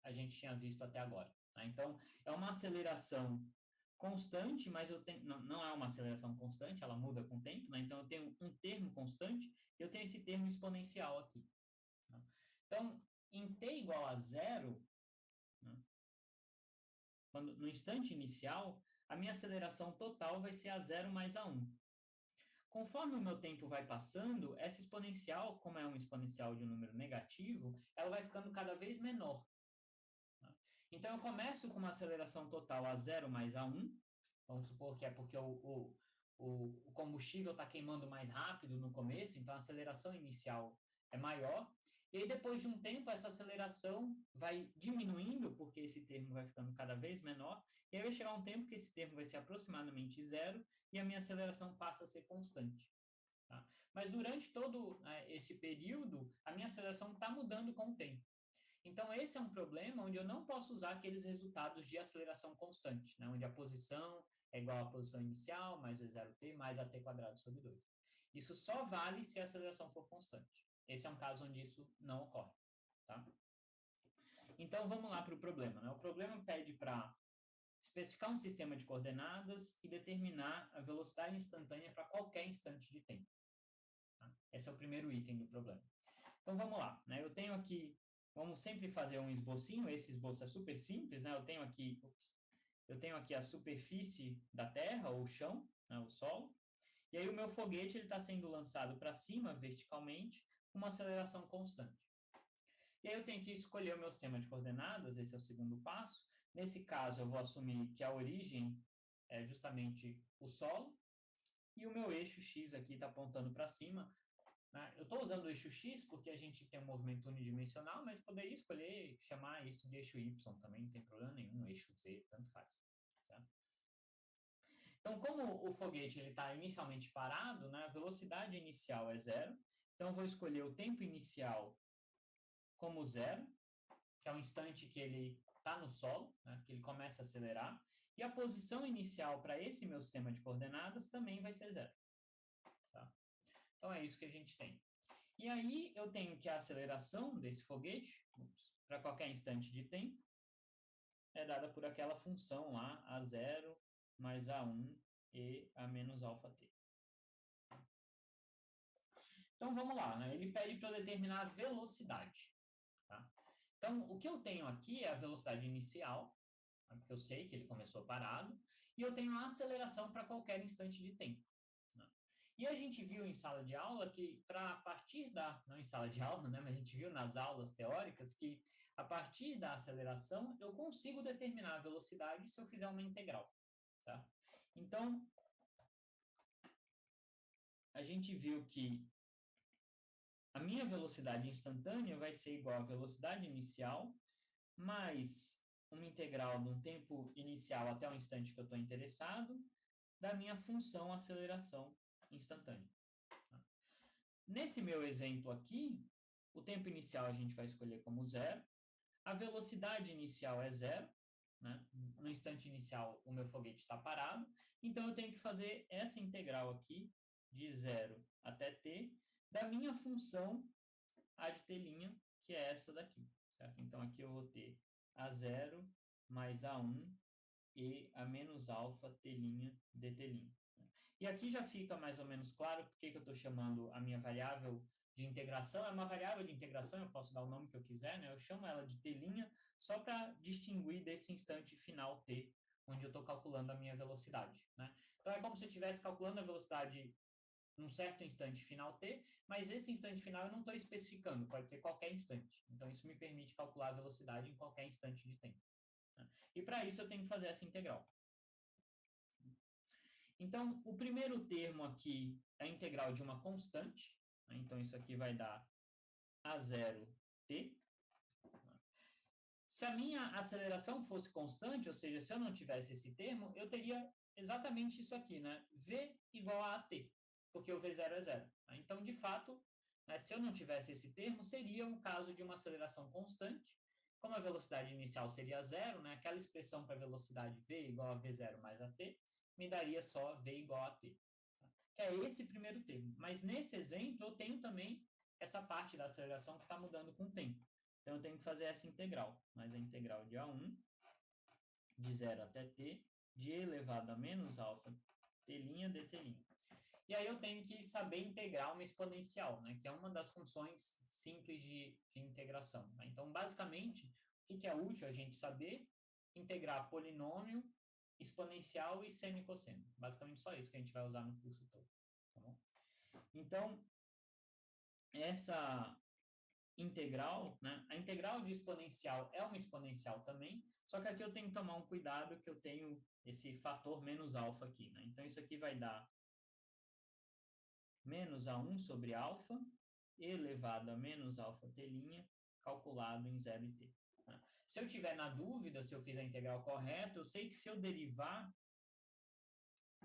a gente tinha visto até agora. Tá? Então, é uma aceleração constante, mas não é uma aceleração constante, ela muda com o tempo, né? Então, eu tenho um termo constante e eu tenho esse termo exponencial aqui. Tá? Então, em t igual a 0, né? No instante inicial, a minha aceleração total vai ser a 0 mais a 1. Conforme o meu tempo vai passando, essa exponencial, como é uma exponencial de um número negativo, ela vai ficando cada vez menor. Então, eu começo com uma aceleração total a 0 mais a 1. Vamos supor que é porque o combustível está queimando mais rápido no começo, então a aceleração inicial é maior. E aí, depois de um tempo, essa aceleração vai diminuindo, porque esse termo vai ficando cada vez menor. E aí vai chegar um tempo que esse termo vai ser aproximadamente 0 e a minha aceleração passa a ser constante. Tá? Mas durante todo esse período, a minha aceleração está mudando com o tempo. Então, esse é um problema onde eu não posso usar aqueles resultados de aceleração constante, né? Onde a posição é igual à posição inicial, mais V0t, mais at quadrado sobre 2. Isso só vale se a aceleração for constante. Esse é um caso onde isso não ocorre. Tá? Então, vamos lá para o problema. Né? O problema pede para especificar um sistema de coordenadas e determinar a velocidade instantânea para qualquer instante de tempo. Tá? Esse é o primeiro item do problema. Então, vamos lá. Né? Eu tenho aqui vamos sempre fazer um esbocinho. Esse esboço é super simples, né? Eu tenho aqui a superfície da Terra, ou o chão, né, o solo, e aí o meu foguete está sendo lançado para cima, verticalmente, com uma aceleração constante. E aí eu tenho que escolher o meu sistema de coordenadas, esse é o segundo passo. Nesse caso, eu vou assumir que a origem é justamente o solo, e o meu eixo X aqui está apontando para cima, né? Eu estou usando o eixo X porque a gente tem um movimento unidimensional, mas poderia escolher chamar isso de eixo Y também, não tem problema nenhum, eixo Z, tanto faz. Tá? Então, como o foguete está inicialmente parado, né, a velocidade inicial é zero, então eu vou escolher o tempo inicial como zero, que é o instante que ele está no solo, né, que ele começa a acelerar, e a posição inicial para esse meu sistema de coordenadas também vai ser zero. Tá? Então, é isso que a gente tem. E aí, eu tenho que a aceleração desse foguete, para qualquer instante de tempo, é dada por aquela função lá, A0 mais A1 e A menos alfa t. Então, vamos lá, né? Ele pede para eu determinar a velocidade. Tá? Então, o que eu tenho aqui é a velocidade inicial, né, porque eu sei que ele começou parado, e eu tenho a aceleração para qualquer instante de tempo. Né? E a gente viu em sala de aula que, a partir da... Não em sala de aula, né, mas a gente viu nas aulas teóricas que, a partir da aceleração, eu consigo determinar a velocidade se eu fizer uma integral. Tá? Então, a gente viu que a minha velocidade instantânea vai ser igual à velocidade inicial mais uma integral de um tempo inicial até o instante que eu estou interessado, da minha função aceleração instantânea. Tá? Nesse meu exemplo aqui, o tempo inicial a gente vai escolher como zero, a velocidade inicial é zero, né? No instante inicial o meu foguete está parado, então eu tenho que fazer essa integral aqui, de zero até t, da minha função a de t', que é essa daqui. Certo? Então aqui eu vou ter A0 mais A1 e A menos alfa t' dt'. E aqui já fica mais ou menos claro porque que eu estou chamando a minha variável de integração. É uma variável de integração, eu posso dar o nome que eu quiser, né? Eu chamo ela de t' só para distinguir desse instante final t, onde eu estou calculando a minha velocidade. Né? Então é como se eu estivesse calculando a velocidade num certo instante final t, mas esse instante final eu não estou especificando, pode ser qualquer instante. Então, isso me permite calcular a velocidade em qualquer instante de tempo. Né? E para isso eu tenho que fazer essa integral. Então, o primeiro termo aqui é a integral de uma constante. Né? Então, isso aqui vai dar A0t. Se a minha aceleração fosse constante, ou seja, se eu não tivesse esse termo, eu teria exatamente isso aqui, né? V igual a AT, porque o V0 é zero. Então, de fato, né, se eu não tivesse esse termo, seria um caso de uma aceleração constante. Como a velocidade inicial seria zero, né, aquela expressão para a velocidade V igual a V0 mais AT, me daria só V igual a T. Tá? Que é esse primeiro termo. Mas nesse exemplo, eu tenho também essa parte da aceleração que está mudando com o tempo. Então, eu tenho que fazer essa integral, mas a integral de A1, de 0 até t, de e elevado a menos alfa t' dt'. E aí eu tenho que saber integrar uma exponencial, né, que é uma das funções simples de integração. Né? Então, basicamente, o que é útil a gente saber? Integrar polinômio, exponencial e semicosseno. Basicamente só isso que a gente vai usar no curso todo. Tá bom? Então, essa integral, né? A integral de exponencial é uma exponencial também, só que aqui eu tenho que tomar um cuidado que eu tenho esse fator menos alfa aqui, né? Então, isso aqui vai dar menos A1 sobre alfa elevado a menos alfa t' calculado em 0 e t. Né? Se eu tiver na dúvida se eu fiz a integral correta, eu sei que se eu derivar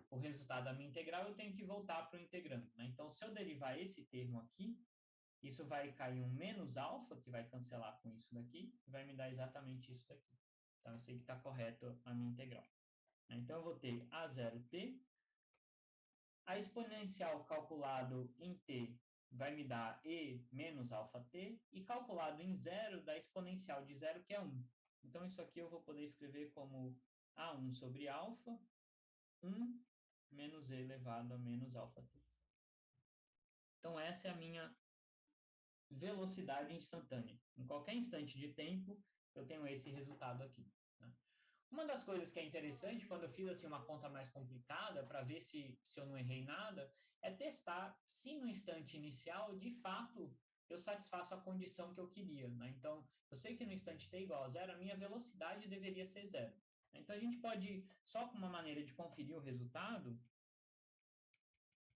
o resultado da minha integral, eu tenho que voltar para o integrando. Né? Então, se eu derivar esse termo aqui, isso vai cair um menos alfa, que vai cancelar com isso daqui, e vai me dar exatamente isso daqui. Então, eu sei que está correto a minha integral. Então, eu vou ter A0t. A exponencial calculado em t vai me dar e menos alfa t, e calculado em zero dá exponencial de zero, que é 1. Então, isso aqui eu vou poder escrever como A1 sobre alfa, 1 menos e elevado a menos alfa t. Então, essa é a minha velocidade instantânea. Em qualquer instante de tempo, eu tenho esse resultado aqui. Né? Uma das coisas que é interessante, quando eu fiz assim, uma conta mais complicada, para ver se eu não errei nada, é testar se no instante inicial, de fato, eu satisfaço a condição que eu queria. Né? Então, eu sei que no instante t igual a zero, a minha velocidade deveria ser zero. Então, a gente pode, só com uma maneira de conferir o resultado,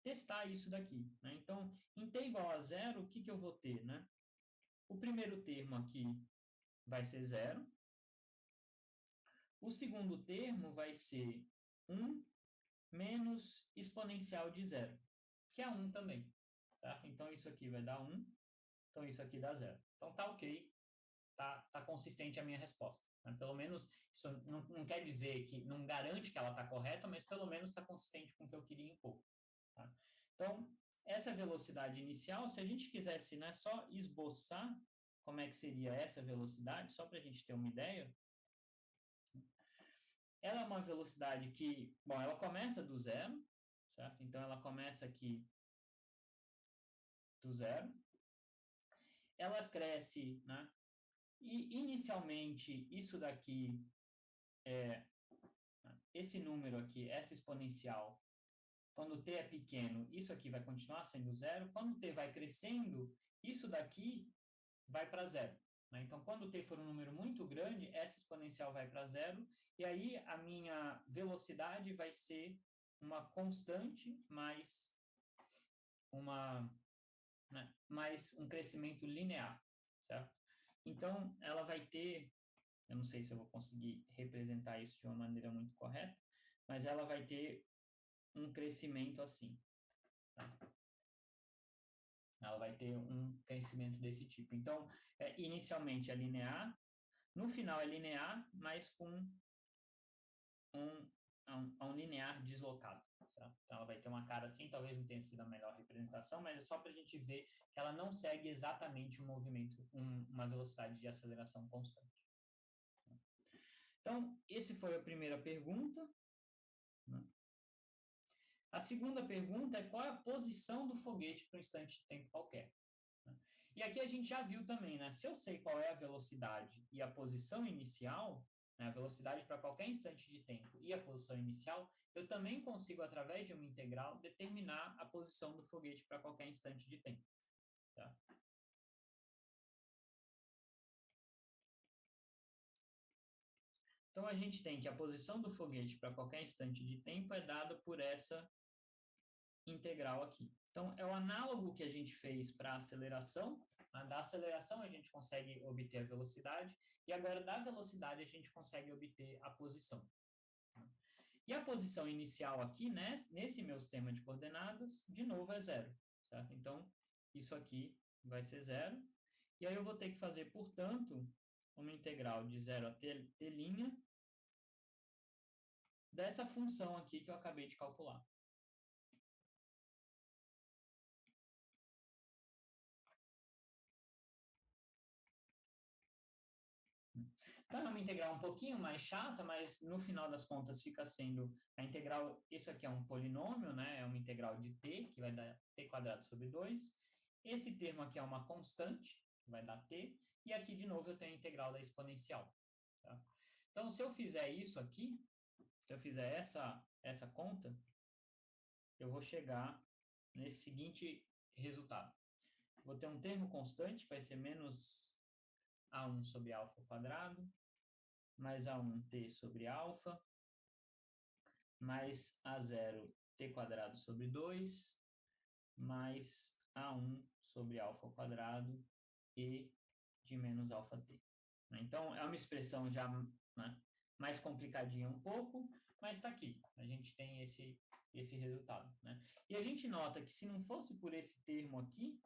testar isso daqui. Né? Então, em t igual a zero, o que eu vou ter? Né? O primeiro termo aqui vai ser zero. O segundo termo vai ser 1 menos exponencial de zero, que é 1 também. Tá? Então, isso aqui vai dar 1. Então, isso aqui dá zero. Então, tá ok. Tá consistente a minha resposta. Né? Pelo menos, isso não quer dizer que, não garante que ela está correta, mas pelo menos está consistente com o que eu queria impor. Tá? Então, essa velocidade inicial, se a gente quisesse, né, só esboçar como é que seria essa velocidade, só para a gente ter uma ideia, ela é uma velocidade que, bom, ela começa do zero, certo? Então, ela começa aqui do zero. Ela cresce, né? E, inicialmente, isso daqui, esse número aqui, essa exponencial, quando t é pequeno, isso aqui vai continuar sendo zero. Quando t vai crescendo, isso daqui vai para zero. Né? Então, quando t for um número muito grande, essa exponencial vai para zero, e aí a minha velocidade vai ser uma constante mais mais um crescimento linear, certo? Então, ela vai ter, eu não sei se eu vou conseguir representar isso de uma maneira muito correta, mas ela vai ter um crescimento assim. Tá? Ela vai ter um crescimento desse tipo. Então, inicialmente é linear, no final é linear, mas com um linear deslocado. Certo? Então, ela vai ter uma cara assim, talvez não tenha sido a melhor representação, mas é só para a gente ver que ela não segue exatamente um movimento, uma velocidade de aceleração constante. Então, essa foi a primeira pergunta. Né? A segunda pergunta é qual é a posição do foguete para um instante de tempo qualquer. Né? E aqui a gente já viu também, né? Se eu sei qual é a velocidade e a posição inicial, né, a velocidade para qualquer instante de tempo e a posição inicial, eu também consigo, através de uma integral, determinar a posição do foguete para qualquer instante de tempo. Tá? Então, a gente tem que a posição do foguete para qualquer instante de tempo é dada por essa integral aqui. Então, é o análogo que a gente fez para a aceleração. Da aceleração, a gente consegue obter a velocidade, e agora, da velocidade, a gente consegue obter a posição. E a posição inicial aqui, né, nesse meu sistema de coordenadas, de novo é zero. Certo? Então, isso aqui vai ser zero. E aí eu vou ter que fazer, portanto, uma integral de 0 a t', dessa função aqui que eu acabei de calcular. Então, é uma integral um pouquinho mais chata, mas no final das contas fica sendo a integral, isso aqui é um polinômio, né? É uma integral de t, que vai dar t² sobre 2. Esse termo aqui é uma constante, que vai dar t, e aqui de novo eu tenho a integral da exponencial. Tá? Então, se eu fizer isso aqui, se eu fizer essa conta, eu vou chegar nesse seguinte resultado. Vou ter um termo constante, que vai ser menos a1 sobre alfa ao quadrado, mais A1t sobre alfa, mais A0 t² sobre 2, mais A1 sobre alfa ao quadrado e de menos alfa t. Então, é uma expressão já, né, mais complicadinha um pouco, mas está aqui. A gente tem esse resultado. Né? E a gente nota que se não fosse por esse termo aqui,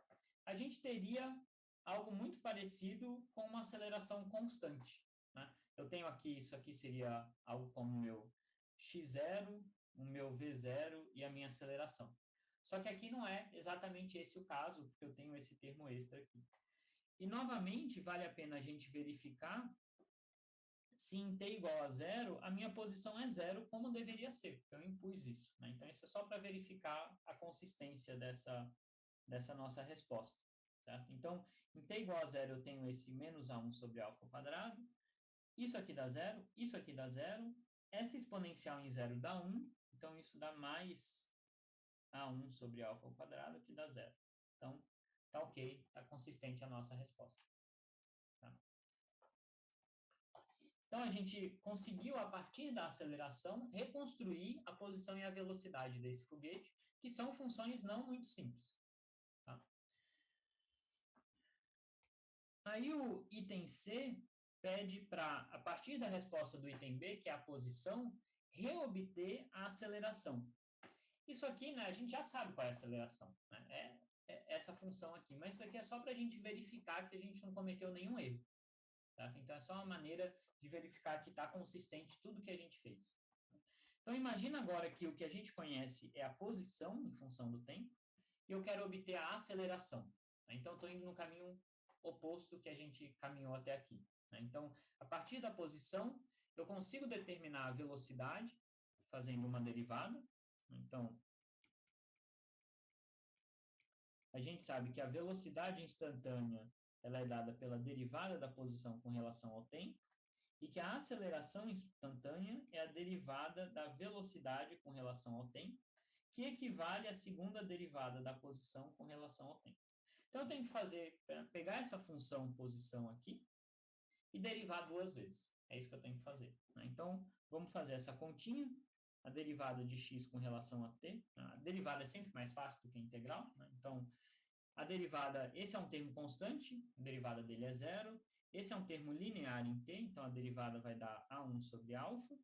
a gente teria algo muito parecido com uma aceleração constante. Né? Eu tenho aqui, isso aqui seria algo como o meu x0, o meu v0 e a minha aceleração. Só que aqui não é exatamente esse o caso, porque eu tenho esse termo extra aqui. E, novamente, vale a pena a gente verificar se em t igual a zero, a minha posição é zero, como deveria ser, porque eu impus isso. Né? Então, isso é só para verificar a consistência dessa nossa resposta. Certo? Então, Em t igual a zero, eu tenho esse menos a1 sobre alfa ao quadrado. Isso aqui dá zero, isso aqui dá zero. Essa exponencial em zero dá 1. Então, isso dá mais a1 sobre alfa ao quadrado, que dá zero. Então, tá ok, tá consistente a nossa resposta. Tá? Então, a gente conseguiu, a partir da aceleração, reconstruir a posição e a velocidade desse foguete, que são funções não muito simples. Tá? Aí o item C pede para, a partir da resposta do item B, que é a posição, reobter a aceleração. Isso aqui, né, a gente já sabe qual é a aceleração, né? É essa função aqui, mas isso aqui é só para a gente verificar que a gente não cometeu nenhum erro. Tá? Então, é só uma maneira de verificar que está consistente tudo que a gente fez. Então, imagina agora que o que a gente conhece é a posição em função do tempo, e eu quero obter a aceleração. Então, estou indo no caminho oposto que a gente caminhou até aqui. Então, a partir da posição, eu consigo determinar a velocidade fazendo uma derivada. Então, a gente sabe que a velocidade instantânea ela é dada pela derivada da posição com relação ao tempo, e que a aceleração instantânea é a derivada da velocidade com relação ao tempo, que equivale à segunda derivada da posição com relação ao tempo. Então, eu tenho que pegar essa função posição aqui e derivar duas vezes. É isso que eu tenho que fazer. Então, vamos fazer essa continha, a derivada de x com relação a t. A derivada é sempre mais fácil do que a integral. Então, a derivada, esse é um termo constante, a derivada dele é zero. Esse é um termo linear em t, então a derivada vai dar a1 sobre alfa.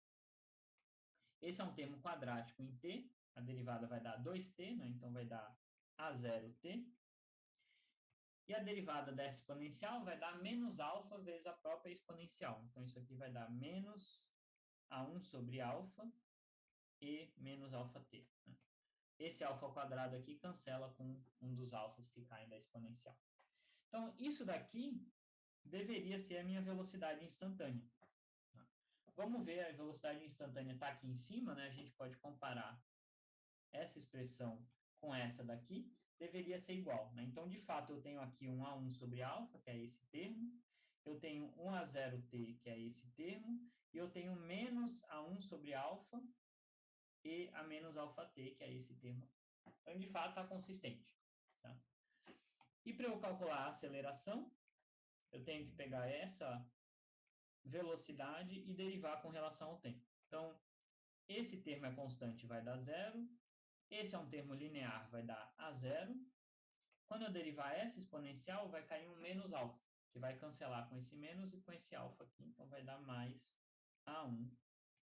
Esse é um termo quadrático em t, a derivada vai dar 2t, então vai dar a0t. E a derivada dessa exponencial vai dar menos alfa vezes a própria exponencial. Então, isso aqui vai dar menos a1 sobre alfa e menos alfa t. Esse alfa ao quadrado aqui cancela com um dos alfas que caem da exponencial. Então, isso daqui deveria ser a minha velocidade instantânea. Vamos ver, a velocidade instantânea está aqui em cima, né? A gente pode comparar essa expressão com essa daqui, deveria ser igual. Né? Então, de fato, eu tenho aqui um A1 sobre alfa, que é esse termo, eu tenho um A0t, que é esse termo, e eu tenho menos A1 sobre alfa e a menos alfa t, que é esse termo. Então, de fato, está consistente. Tá? E para eu calcular a aceleração, eu tenho que pegar essa velocidade e derivar com relação ao tempo. Então, esse termo é constante, vai dar zero. Esse é um termo linear, vai dar a zero. Quando eu derivar essa exponencial, vai cair um menos alfa, que vai cancelar com esse menos e com esse alfa aqui. Então, vai dar mais a1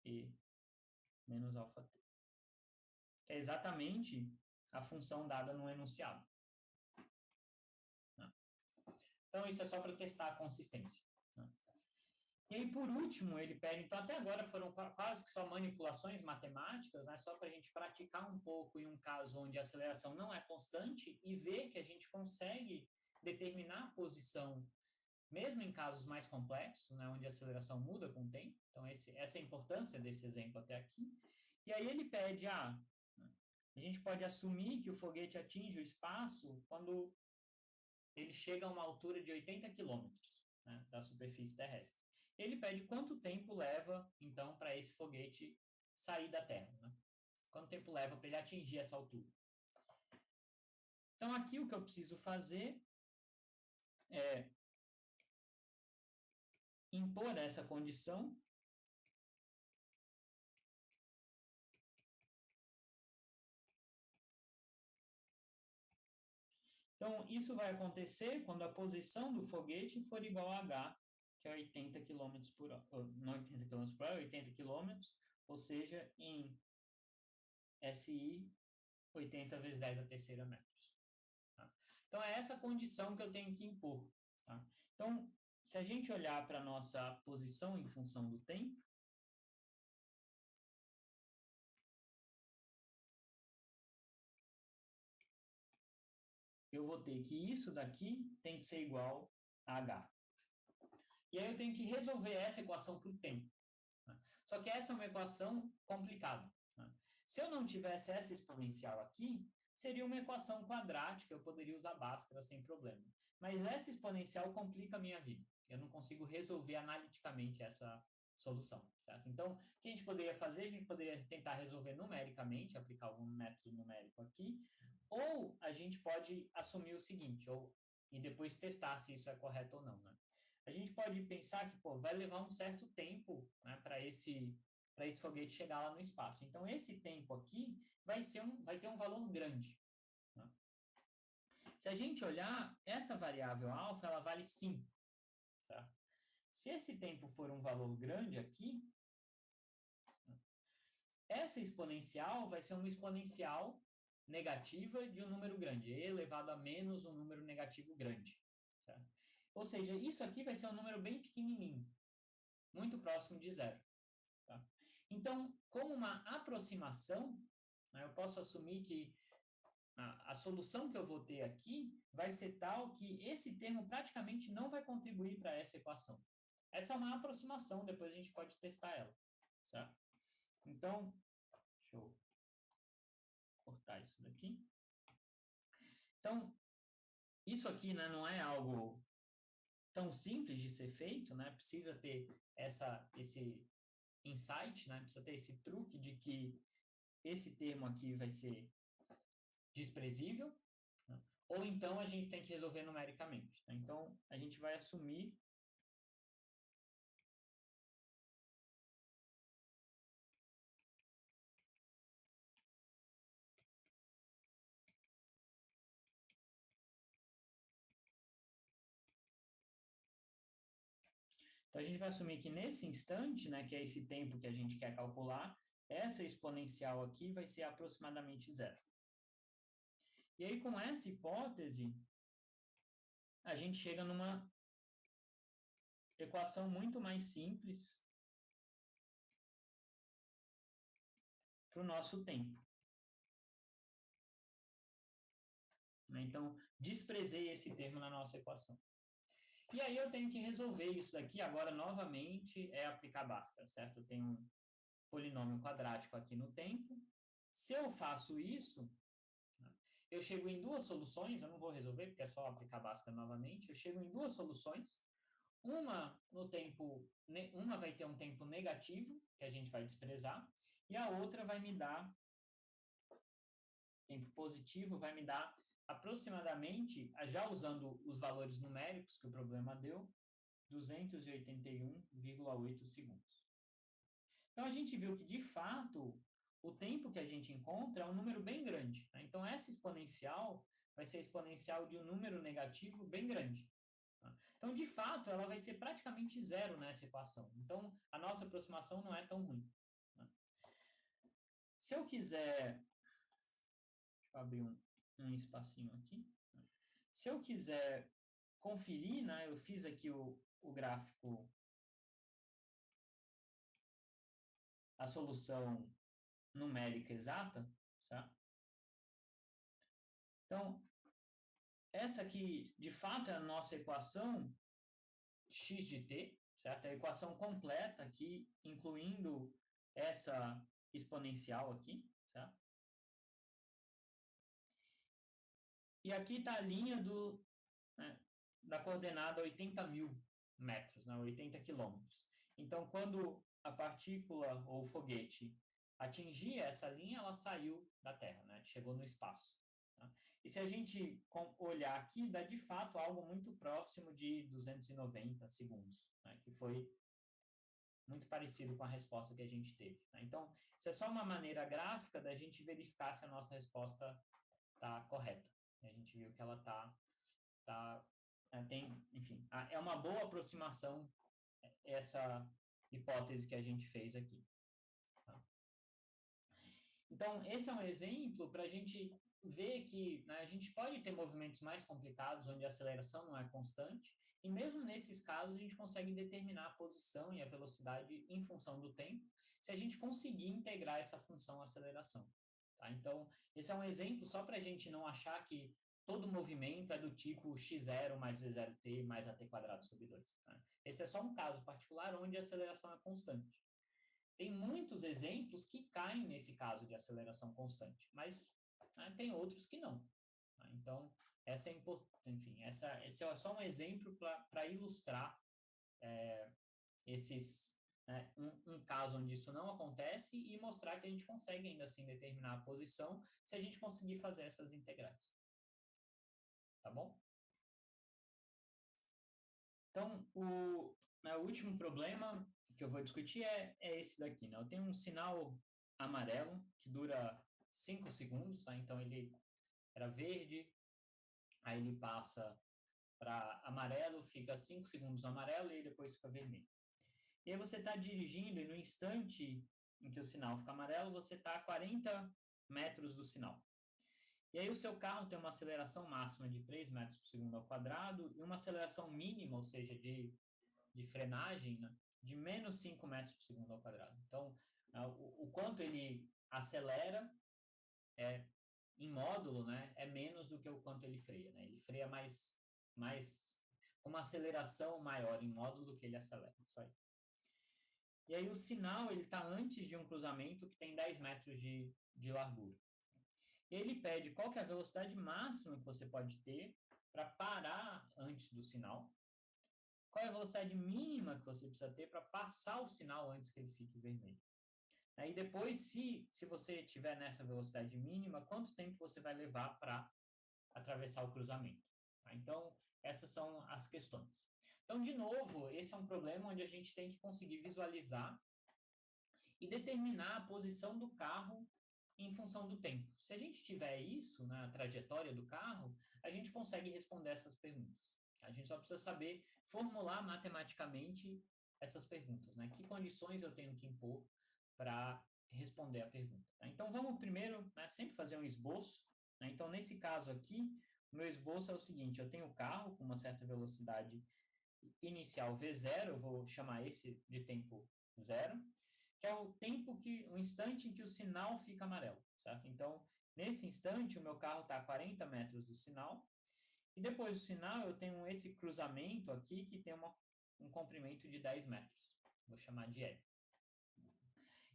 e menos alfa t. É exatamente a função dada no enunciado. Então, isso é só para testar a consistência. E aí, por último, ele pede, então até agora foram quase que só manipulações matemáticas, né, só para a gente praticar um pouco em um caso onde a aceleração não é constante e ver que a gente consegue determinar a posição, mesmo em casos mais complexos, né, onde a aceleração muda com o tempo. Então, essa é a importância desse exemplo até aqui. E aí ele pede, a gente pode assumir que o foguete atinge o espaço quando ele chega a uma altura de 80 quilômetros, né, da superfície terrestre. Ele pede quanto tempo leva, então, para esse foguete sair da Terra. Né? Quanto tempo leva para ele atingir essa altura. Então, aqui o que eu preciso fazer é impor essa condição. Então, isso vai acontecer quando a posição do foguete for igual a h, que é 80 km por hora, não 80 km por hora, 80 km, ou seja, em SI 80 vezes 10 a terceira metros. Tá? Então, é essa condição que eu tenho que impor. Tá? Então, se a gente olhar para a nossa posição em função do tempo, eu vou ter que isso daqui tem que ser igual a h. E aí eu tenho que resolver essa equação para o tempo. Né? Só que essa é uma equação complicada. Né? Se eu não tivesse essa exponencial aqui, seria uma equação quadrática, eu poderia usar Bhaskara sem problema. mas essa exponencial complica a minha vida. Eu não consigo resolver analiticamente essa solução, certo? Então, o que a gente poderia fazer? A gente poderia tentar resolver numericamente, aplicar algum método numérico aqui, ou a gente pode assumir o seguinte, e depois testar se isso é correto ou não, né? A gente pode pensar que, vai levar um certo tempo, né, para esse foguete chegar lá no espaço. Então, esse tempo aqui vai ter um valor grande, né? Se a gente olhar, essa variável alfa, ela vale 5, certo? Se esse tempo for um valor grande aqui, essa exponencial vai ser uma exponencial negativa de um número grande, e elevado a menos um número negativo grande, certo? Ou seja, isso aqui vai ser um número bem pequenininho, muito próximo de zero. Tá? Então, como uma aproximação, né, eu posso assumir que a solução que eu vou ter aqui vai ser tal que esse termo praticamente não vai contribuir para essa equação. Essa é uma aproximação, depois a gente pode testar ela, certo? Então, deixa eu cortar isso daqui. Então, isso aqui, né, não é algo tão simples de ser feito, né? Precisa ter esse insight, né? Precisa ter esse truque de que esse termo aqui vai ser desprezível, né? Ou então a gente tem que resolver numericamente, né? Então, a gente vai assumir Então, a gente vai assumir que nesse instante, né, que é esse tempo que a gente quer calcular, essa exponencial aqui vai ser aproximadamente zero. E aí, com essa hipótese, a gente chega numa equação muito mais simples para o nosso tempo. Então, desprezei esse termo na nossa equação. E aí eu tenho que resolver isso daqui agora novamente, é aplicar Bhaskara, certo? Eu tenho um polinômio quadrático aqui no tempo. Se eu faço isso, eu chego em duas soluções, eu não vou resolver porque é só aplicar Bhaskara novamente, eu chego em duas soluções. Uma vai ter um tempo negativo, que a gente vai desprezar, e a outra vai me dar tempo positivo, vai me dar aproximadamente, já usando os valores numéricos que o problema deu, 281,8 segundos. Então, a gente viu que, de fato, o tempo que a gente encontra é um número bem grande, né? Então, essa exponencial vai ser exponencial de um número negativo bem grande. Tá? Então, de fato, ela vai ser praticamente zero nessa equação. Então, a nossa aproximação não é tão ruim, né? Se eu quiser... Deixa eu abrir um espacinho aqui. Se eu quiser conferir, né, eu fiz aqui o gráfico, a solução numérica exata, tá? Então, essa aqui, de fato, é a nossa equação x de t, certo? É a equação completa aqui, incluindo essa exponencial aqui, certo? E aqui está a linha da coordenada 80.000 metros, né, 80 quilômetros. Então, quando a partícula ou o foguete atingir essa linha, ela saiu da Terra, né, chegou no espaço. Tá? E se a gente olhar aqui, dá de fato algo muito próximo de 290 segundos, né, que foi muito parecido com a resposta que a gente teve. Né? Então, isso é só uma maneira gráfica da gente verificar se a nossa resposta está correta. E a gente viu que ela enfim, é uma boa aproximação essa hipótese que a gente fez aqui. Tá? Então, esse é um exemplo para a gente ver que, né, a gente pode ter movimentos mais complicados, onde a aceleração não é constante, e mesmo nesses casos a gente consegue determinar a posição e a velocidade em função do tempo, se a gente conseguir integrar essa função aceleração. Tá? Então, esse é um exemplo só para a gente não achar que todo movimento é do tipo x0 mais v0t mais at quadrado sobre 2. Né? Esse é só um caso particular onde a aceleração é constante. Tem muitos exemplos que caem nesse caso de aceleração constante, mas, né, tem outros que não. Né? Então, essa é importante, enfim, esse é só um exemplo para ilustrar um caso onde isso não acontece e mostrar que a gente consegue ainda assim determinar a posição se a gente conseguir fazer essas integrais. Tá bom? Então, o último problema que eu vou discutir é esse daqui, né? Eu tenho um sinal amarelo que dura 5 segundos, tá? Então ele era verde, aí ele passa para amarelo, fica 5 segundos no amarelo e depois fica vermelho. E aí você está dirigindo e no instante em que o sinal fica amarelo, você está a 40 metros do sinal. E aí o seu carro tem uma aceleração máxima de 3 metros por segundo ao quadrado e uma aceleração mínima, ou seja, de frenagem, né, de menos 5 metros por segundo ao quadrado. Então, o quanto ele acelera em módulo, né, é menos do que o quanto ele freia. Né? Ele freia com uma aceleração maior em módulo do que ele acelera. Isso aí. E aí o sinal ele está antes de um cruzamento que tem 10 metros de largura. Ele pede qual que é a velocidade máxima que você pode ter para parar antes do sinal. Qual é a velocidade mínima que você precisa ter para passar o sinal antes que ele fique vermelho. Aí depois, se você estiver nessa velocidade mínima, quanto tempo você vai levar para atravessar o cruzamento. Tá? Então, essas são as questões. Então, de novo, esse é um problema onde a gente tem que conseguir visualizar e determinar a posição do carro em função do tempo. Se a gente tiver isso na trajetória do carro, a gente consegue responder essas perguntas. A gente só precisa saber formular matematicamente essas perguntas, né? Que condições eu tenho que impor para responder a pergunta. Tá? Então, vamos primeiro, né, sempre fazer um esboço. Né? Então, nesse caso aqui, o meu esboço é o seguinte, eu tenho o carro com uma certa velocidade inicial V0, eu vou chamar esse de tempo zero, que é o instante em que o sinal fica amarelo, certo? Então, nesse instante, o meu carro está a 40 metros do sinal, e depois do sinal eu tenho esse cruzamento aqui que tem um comprimento de 10 metros. Vou chamar de L.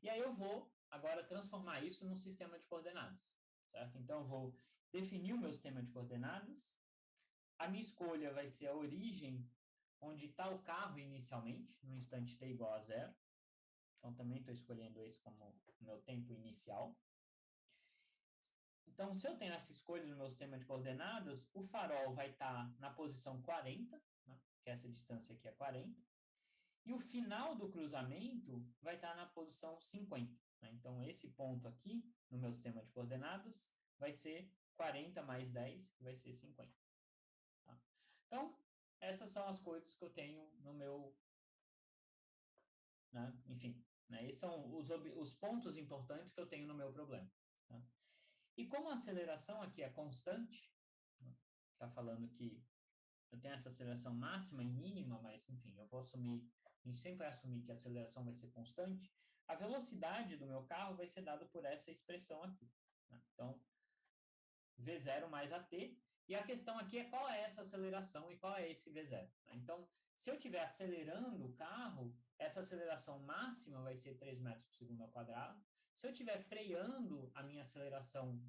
E aí eu vou agora transformar isso num sistema de coordenadas, certo? Então eu vou definir o meu sistema de coordenadas. A minha escolha vai ser a origem onde está o carro inicialmente, no instante t igual a 0. Então também estou escolhendo esse como o meu tempo inicial. Então, se eu tenho essa escolha no meu sistema de coordenadas, o farol vai estar na posição 40, né, que essa distância aqui é 40, e o final do cruzamento vai estar na posição 50. Né? Então, esse ponto aqui, no meu sistema de coordenadas, vai ser 40 mais 10, que vai ser 50. Tá? Então, essas são as coisas que eu tenho no meu... Né? Enfim, né? Esses são os pontos importantes que eu tenho no meu problema. Tá? E como a aceleração aqui é constante, está falando que eu tenho essa aceleração máxima e mínima, mas, enfim, a gente sempre vai assumir que a aceleração vai ser constante, a velocidade do meu carro vai ser dada por essa expressão aqui. Né? Então, V0 mais AT, e a questão aqui é qual é essa aceleração e qual é esse V0. Né? Então, se eu estiver acelerando o carro, essa aceleração máxima vai ser 3 metros por segundo ao quadrado. Se eu estiver freando, a minha aceleração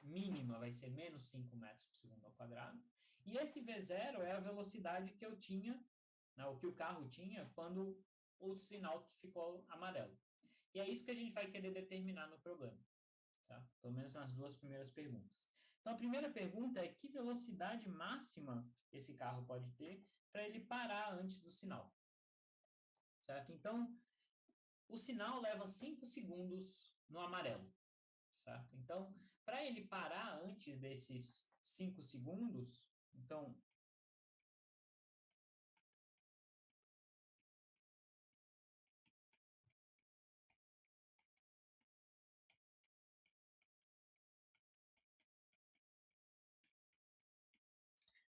mínima vai ser menos 5 metros por segundo ao quadrado. E esse V0 é a velocidade que eu tinha, né, o que o carro tinha, quando o sinal ficou amarelo. E é isso que a gente vai querer determinar no problema. Tá? Pelo menos nas duas primeiras perguntas. Então, a primeira pergunta é que velocidade máxima esse carro pode ter para ele parar antes do sinal. Certo? Então, o sinal leva 5 segundos no amarelo. Certo? Então, para ele parar antes desses 5 segundos, então,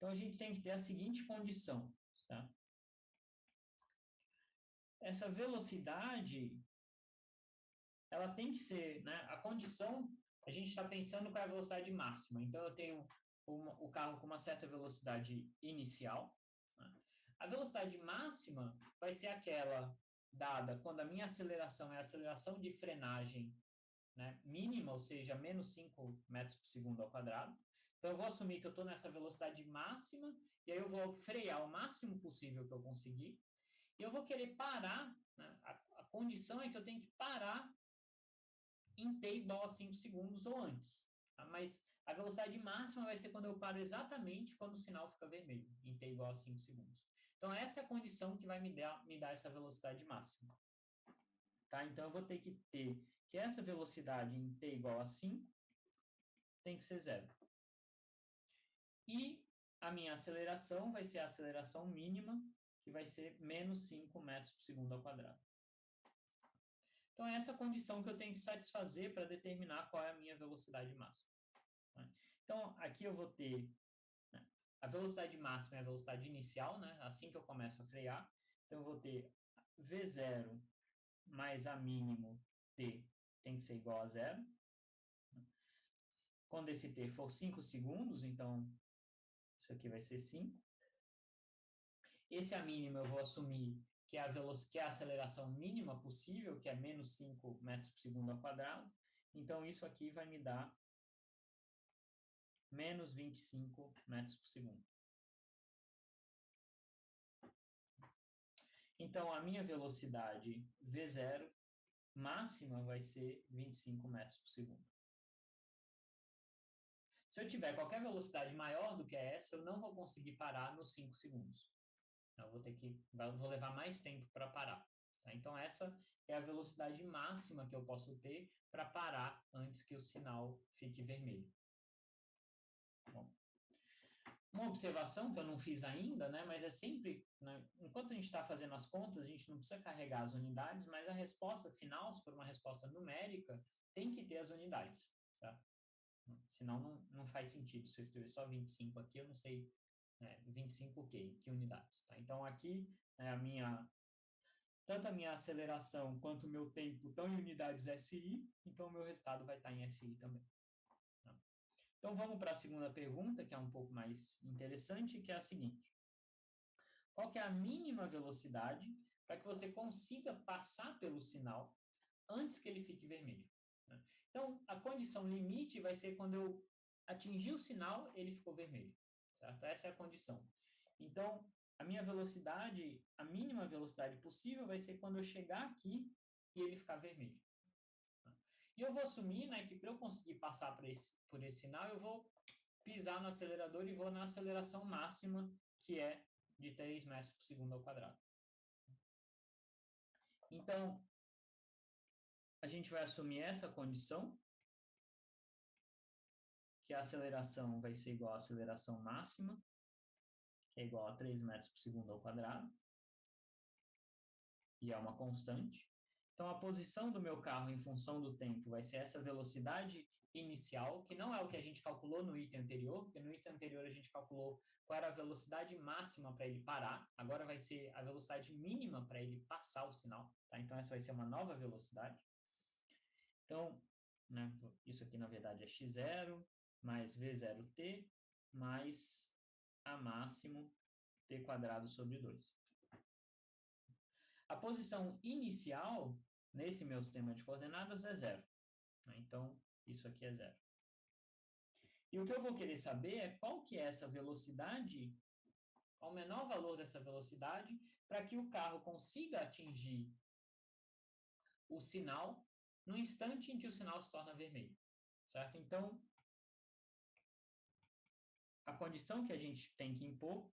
a gente tem que ter a seguinte condição. Tá? Essa velocidade, ela tem que ser, né, a condição, a gente está pensando qual é a velocidade máxima. Então, eu tenho o carro com uma certa velocidade inicial. Né? A velocidade máxima vai ser aquela dada quando a minha aceleração é a aceleração de frenagem, né, mínima, ou seja, menos 5 metros por segundo ao quadrado. Então, eu vou assumir que eu estou nessa velocidade máxima, e aí eu vou frear o máximo possível que eu conseguir, e eu vou querer parar, né? A condição é que eu tenho que parar em t igual a 5 segundos ou antes. Tá? Mas a velocidade máxima vai ser quando eu paro exatamente quando o sinal fica vermelho, em t igual a 5 segundos. Então, essa é a condição que vai me dar essa velocidade máxima. Tá? Então, eu vou ter que ter que essa velocidade em t igual a 5 tem que ser zero. E a minha aceleração vai ser a aceleração mínima, que vai ser menos 5 metros por segundo ao quadrado. Então, é essa condição que eu tenho que satisfazer para determinar qual é a minha velocidade máxima. Então, aqui eu vou ter, né, a velocidade máxima é a velocidade inicial, né, assim que eu começo a frear. Então, eu vou ter V0 mais A mínimo t tem que ser igual a zero. Quando esse t for 5 segundos, então isso aqui vai ser 5. Esse A mínimo eu vou assumir que é a aceleração mínima possível, que é menos 5 metros por segundo ao quadrado. Então, isso aqui vai me dar menos 25 metros por segundo. Então, a minha velocidade V0 máxima vai ser 25 metros por segundo. Se eu tiver qualquer velocidade maior do que essa, eu não vou conseguir parar nos 5 segundos. Eu vou levar mais tempo para parar. Tá? Então, essa é a velocidade máxima que eu posso ter para parar antes que o sinal fique vermelho. Bom, uma observação que eu não fiz ainda, né, mas é sempre, né, enquanto a gente está fazendo as contas, a gente não precisa carregar as unidades, mas a resposta final, se for uma resposta numérica, tem que ter as unidades. Tá? Senão não faz sentido. Se eu escrever só 25 aqui, eu não sei 25 o quê? Que unidades. Tá? Então, aqui, tanto a minha aceleração quanto o meu tempo estão em unidades SI, então o meu resultado vai estar em SI também. Tá? Então, vamos para a segunda pergunta, que é um pouco mais interessante, que é a seguinte. Qual que é a mínima velocidade para que você consiga passar pelo sinal antes que ele fique vermelho? Então, a condição limite vai ser quando eu atingir o sinal, ele ficou vermelho. Certo? Essa é a condição. Então, a minha velocidade, a mínima velocidade possível vai ser quando eu chegar aqui e ele ficar vermelho. E eu vou assumir, né, que para eu conseguir passar por esse sinal, eu vou pisar no acelerador e vou na aceleração máxima, que é de 3 metros por segundo ao quadrado. Então, a gente vai assumir essa condição, que a aceleração vai ser igual à aceleração máxima, que é igual a 3 metros por segundo ao quadrado, e é uma constante. Então, a posição do meu carro em função do tempo vai ser essa velocidade inicial, que não é o que a gente calculou no item anterior, porque no item anterior a gente calculou qual era a velocidade máxima para ele parar, agora vai ser a velocidade mínima para ele passar o sinal, tá? Então, essa vai ser uma nova velocidade. Então, né, isso aqui na verdade é x0 mais v0t mais a máximo t quadrado sobre 2. A posição inicial nesse meu sistema de coordenadas é 0. Então, isso aqui é 0. E o que eu vou querer saber é qual que é essa velocidade, qual o menor valor dessa velocidade, para que o carro consiga atingir o sinal no instante em que o sinal se torna vermelho. Certo? Então, a condição que a gente tem que impor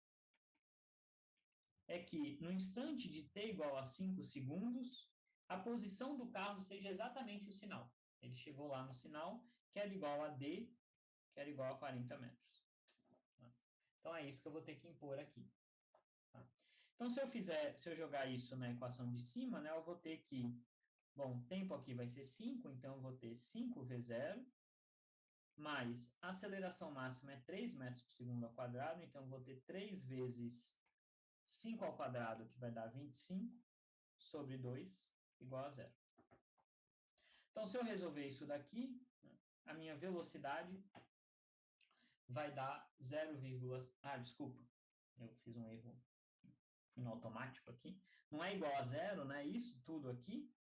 é que no instante de t igual a 5 segundos, a posição do carro seja exatamente o sinal. Ele chegou lá no sinal, que era igual a d, que era igual a 40 metros. Então, é isso que eu vou ter que impor aqui. Então, se eu jogar isso na equação de cima, né, eu vou ter que, bom, o tempo aqui vai ser 5, então eu vou ter 5v0, mais a aceleração máxima é 3 metros por segundo ao quadrado, então eu vou ter 3 vezes 5 ao quadrado, que vai dar 25, sobre 2, igual a 0. Então, se eu resolver isso daqui, a minha velocidade vai dar 0, desculpa, eu fiz um erro no automático aqui. Não é igual a 0, né? Isso tudo aqui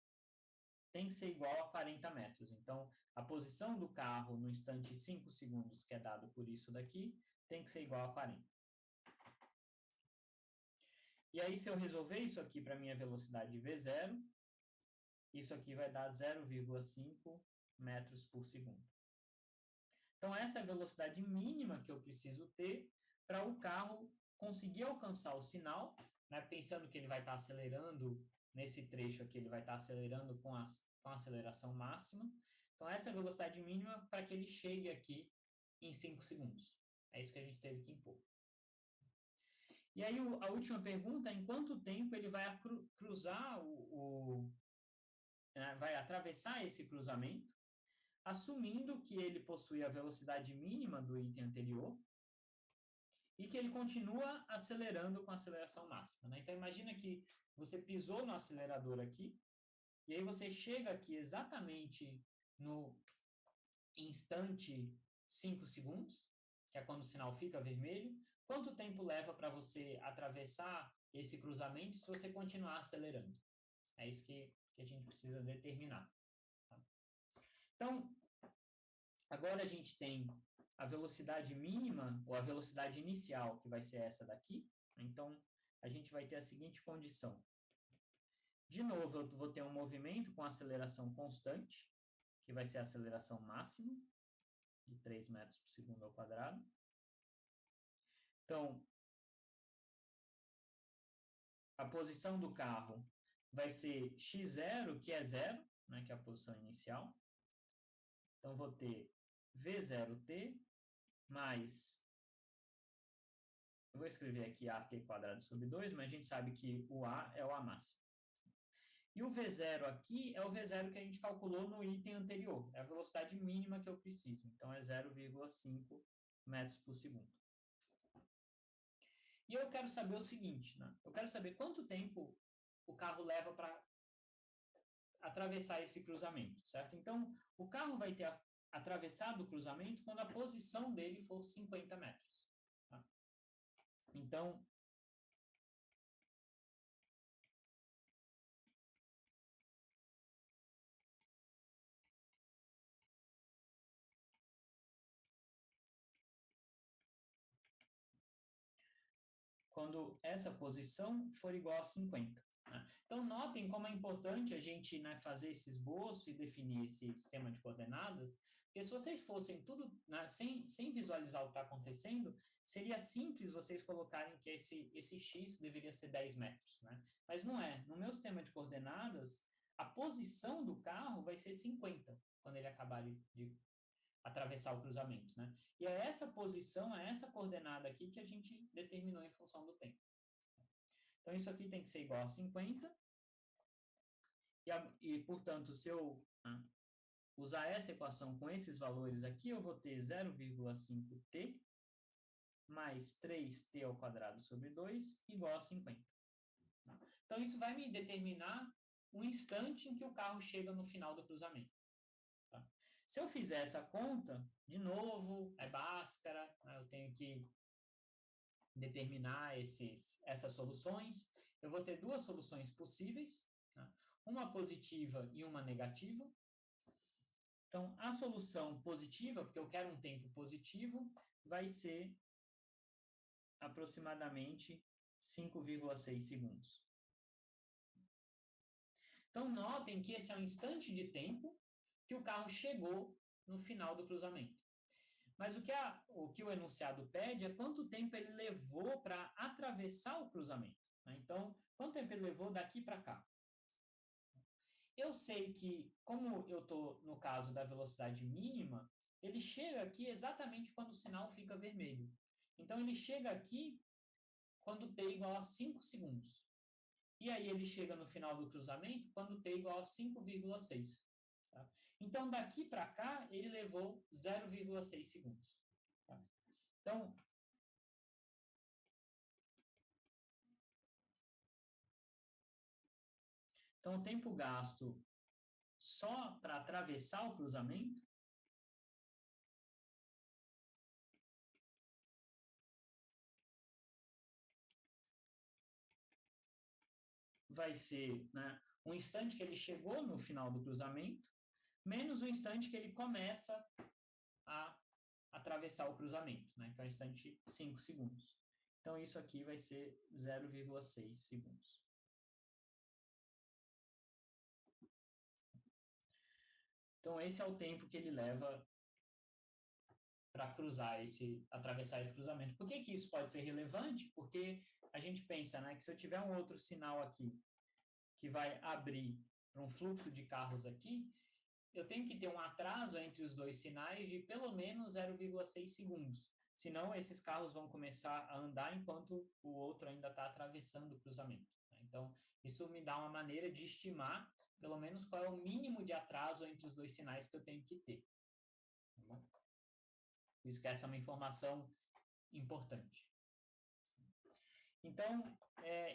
tem que ser igual a 40 metros. Então, a posição do carro no instante 5 segundos, que é dado por isso daqui, tem que ser igual a 40. E aí, se eu resolver isso aqui para minha velocidade V0, isso aqui vai dar 0,5 metros por segundo. Então, essa é a velocidade mínima que eu preciso ter para o carro conseguir alcançar o sinal, né, pensando que ele vai estar acelerando, nesse trecho aqui, ele vai estar acelerando com a aceleração máxima. Então, essa é a velocidade mínima para que ele chegue aqui em 5 segundos. É isso que a gente teve que impor. E aí, a última pergunta é em quanto tempo ele vai cruzar vai atravessar esse cruzamento, assumindo que ele possui a velocidade mínima do item anterior e que ele continua acelerando com a aceleração máxima, né? Então, imagina que você pisou no acelerador aqui, e aí você chega aqui exatamente no instante 5 segundos, que é quando o sinal fica vermelho. Quanto tempo leva para você atravessar esse cruzamento se você continuar acelerando? É isso que a gente precisa determinar. Tá? Então, agora a gente tem a velocidade mínima, ou a velocidade inicial, que vai ser essa daqui. Então, a gente vai ter a seguinte condição. De novo, eu vou ter um movimento com aceleração constante, que vai ser a aceleração máxima, de 3 metros por segundo ao quadrado. Então, a posição do carro vai ser x0, que é 0, né, que é a posição inicial. Então, vou ter v0t mais... Eu vou escrever aqui at quadrado sobre 2, mas a gente sabe que o a é o a máximo. E o v0 aqui é o v0 que a gente calculou no item anterior. É a velocidade mínima que eu preciso. Então, é 0,5 metros por segundo. E eu quero saber o seguinte, né? Eu quero saber quanto tempo o carro leva para atravessar esse cruzamento, certo? Então, o carro vai ter atravessado o cruzamento quando a posição dele for 50 metros. Tá? Então, quando essa posição for igual a 50. Né? Então, notem como é importante a gente, né, fazer esse esboço e definir esse sistema de coordenadas, porque se vocês fossem tudo, né, sem visualizar o que está acontecendo, seria simples vocês colocarem que esse x deveria ser 10 metros. Né? Mas não é. No meu sistema de coordenadas, a posição do carro vai ser 50, quando ele acabar de atravessar o cruzamento, né? E é essa posição, é essa coordenada aqui que a gente determinou em função do tempo. Então, isso aqui tem que ser igual a 50. Portanto, se eu usar essa equação com esses valores aqui, eu vou ter 0,5t mais 3t ao quadrado sobre 2 igual a 50. Então, isso vai me determinar o instante em que o carro chega no final do cruzamento. Tá? Se eu fizer essa conta, de novo, é Bhaskara, né? Eu tenho que determinar essas soluções. Eu vou ter duas soluções possíveis, tá? Uma positiva e uma negativa. Então, a solução positiva, porque eu quero um tempo positivo, vai ser aproximadamente 5,6 segundos. Então, notem que esse é o instante de tempo que o carro chegou no final do cruzamento. Mas o que o enunciado pede é quanto tempo ele levou para atravessar o cruzamento. Né? Então, quanto tempo ele levou daqui para cá? Eu sei que, como eu estou no caso da velocidade mínima, ele chega aqui exatamente quando o sinal fica vermelho. Então, ele chega aqui quando t igual a 5 segundos. E aí ele chega no final do cruzamento quando t igual a 5,6. Tá? Então, daqui para cá, ele levou 0,6 segundos. Tá? Então, o tempo gasto só para atravessar o cruzamento vai ser, né, o instante que ele chegou no final do cruzamento, menos o instante que ele começa a atravessar o cruzamento, né? Que é o instante 5 segundos. Então, isso aqui vai ser 0,6 segundos. Então, esse é o tempo que ele leva para atravessar esse cruzamento. Por que que isso pode ser relevante? Porque a gente pensa, né, que se eu tiver um outro sinal aqui que vai abrir para um fluxo de carros aqui, eu tenho que ter um atraso entre os dois sinais de pelo menos 0,6 segundos. Senão, esses carros vão começar a andar enquanto o outro ainda está atravessando o cruzamento. Então, isso me dá uma maneira de estimar, pelo menos, qual é o mínimo de atraso entre os dois sinais que eu tenho que ter. Tá bom? Por isso que essa é uma informação importante. Então,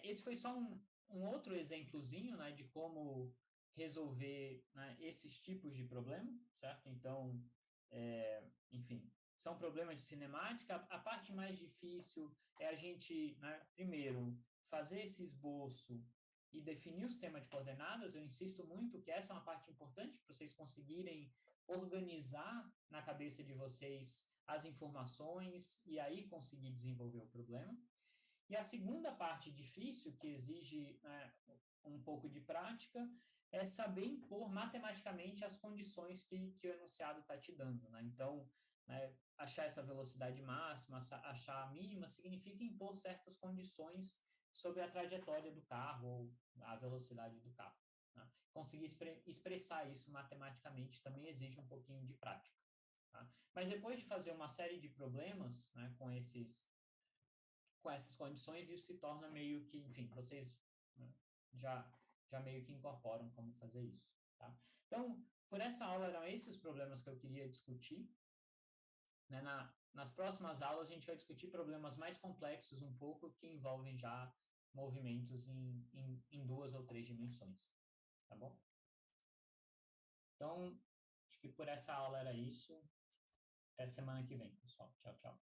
esse foi só um outro exemplozinho, né, de como resolver, né, esses tipos de problema, certo? Então, enfim, são problemas de cinemática. A parte mais difícil é a gente, né, primeiro, fazer esse esboço e definir o sistema de coordenadas. Eu insisto muito que essa é uma parte importante para vocês conseguirem organizar na cabeça de vocês as informações e aí conseguir desenvolver o problema. E a segunda parte difícil, que exige, né, um pouco de prática, é saber impor matematicamente as condições que o enunciado está te dando. Né? Então, né, achar essa velocidade máxima, achar a mínima, significa impor certas condições sobre a trajetória do carro ou a velocidade do carro. Né? Conseguir expressar isso matematicamente também exige um pouquinho de prática. Tá? Mas depois de fazer uma série de problemas, né, com essas condições, isso se torna meio que, enfim, vocês, né, já meio que incorporam como fazer isso, tá? Então, por essa aula eram esses os problemas que eu queria discutir, né? Nas próximas aulas a gente vai discutir problemas mais complexos um pouco, que envolvem já movimentos em 2 ou 3 dimensões, tá bom? Então, acho que por essa aula era isso. Até semana que vem, pessoal. Tchau, tchau.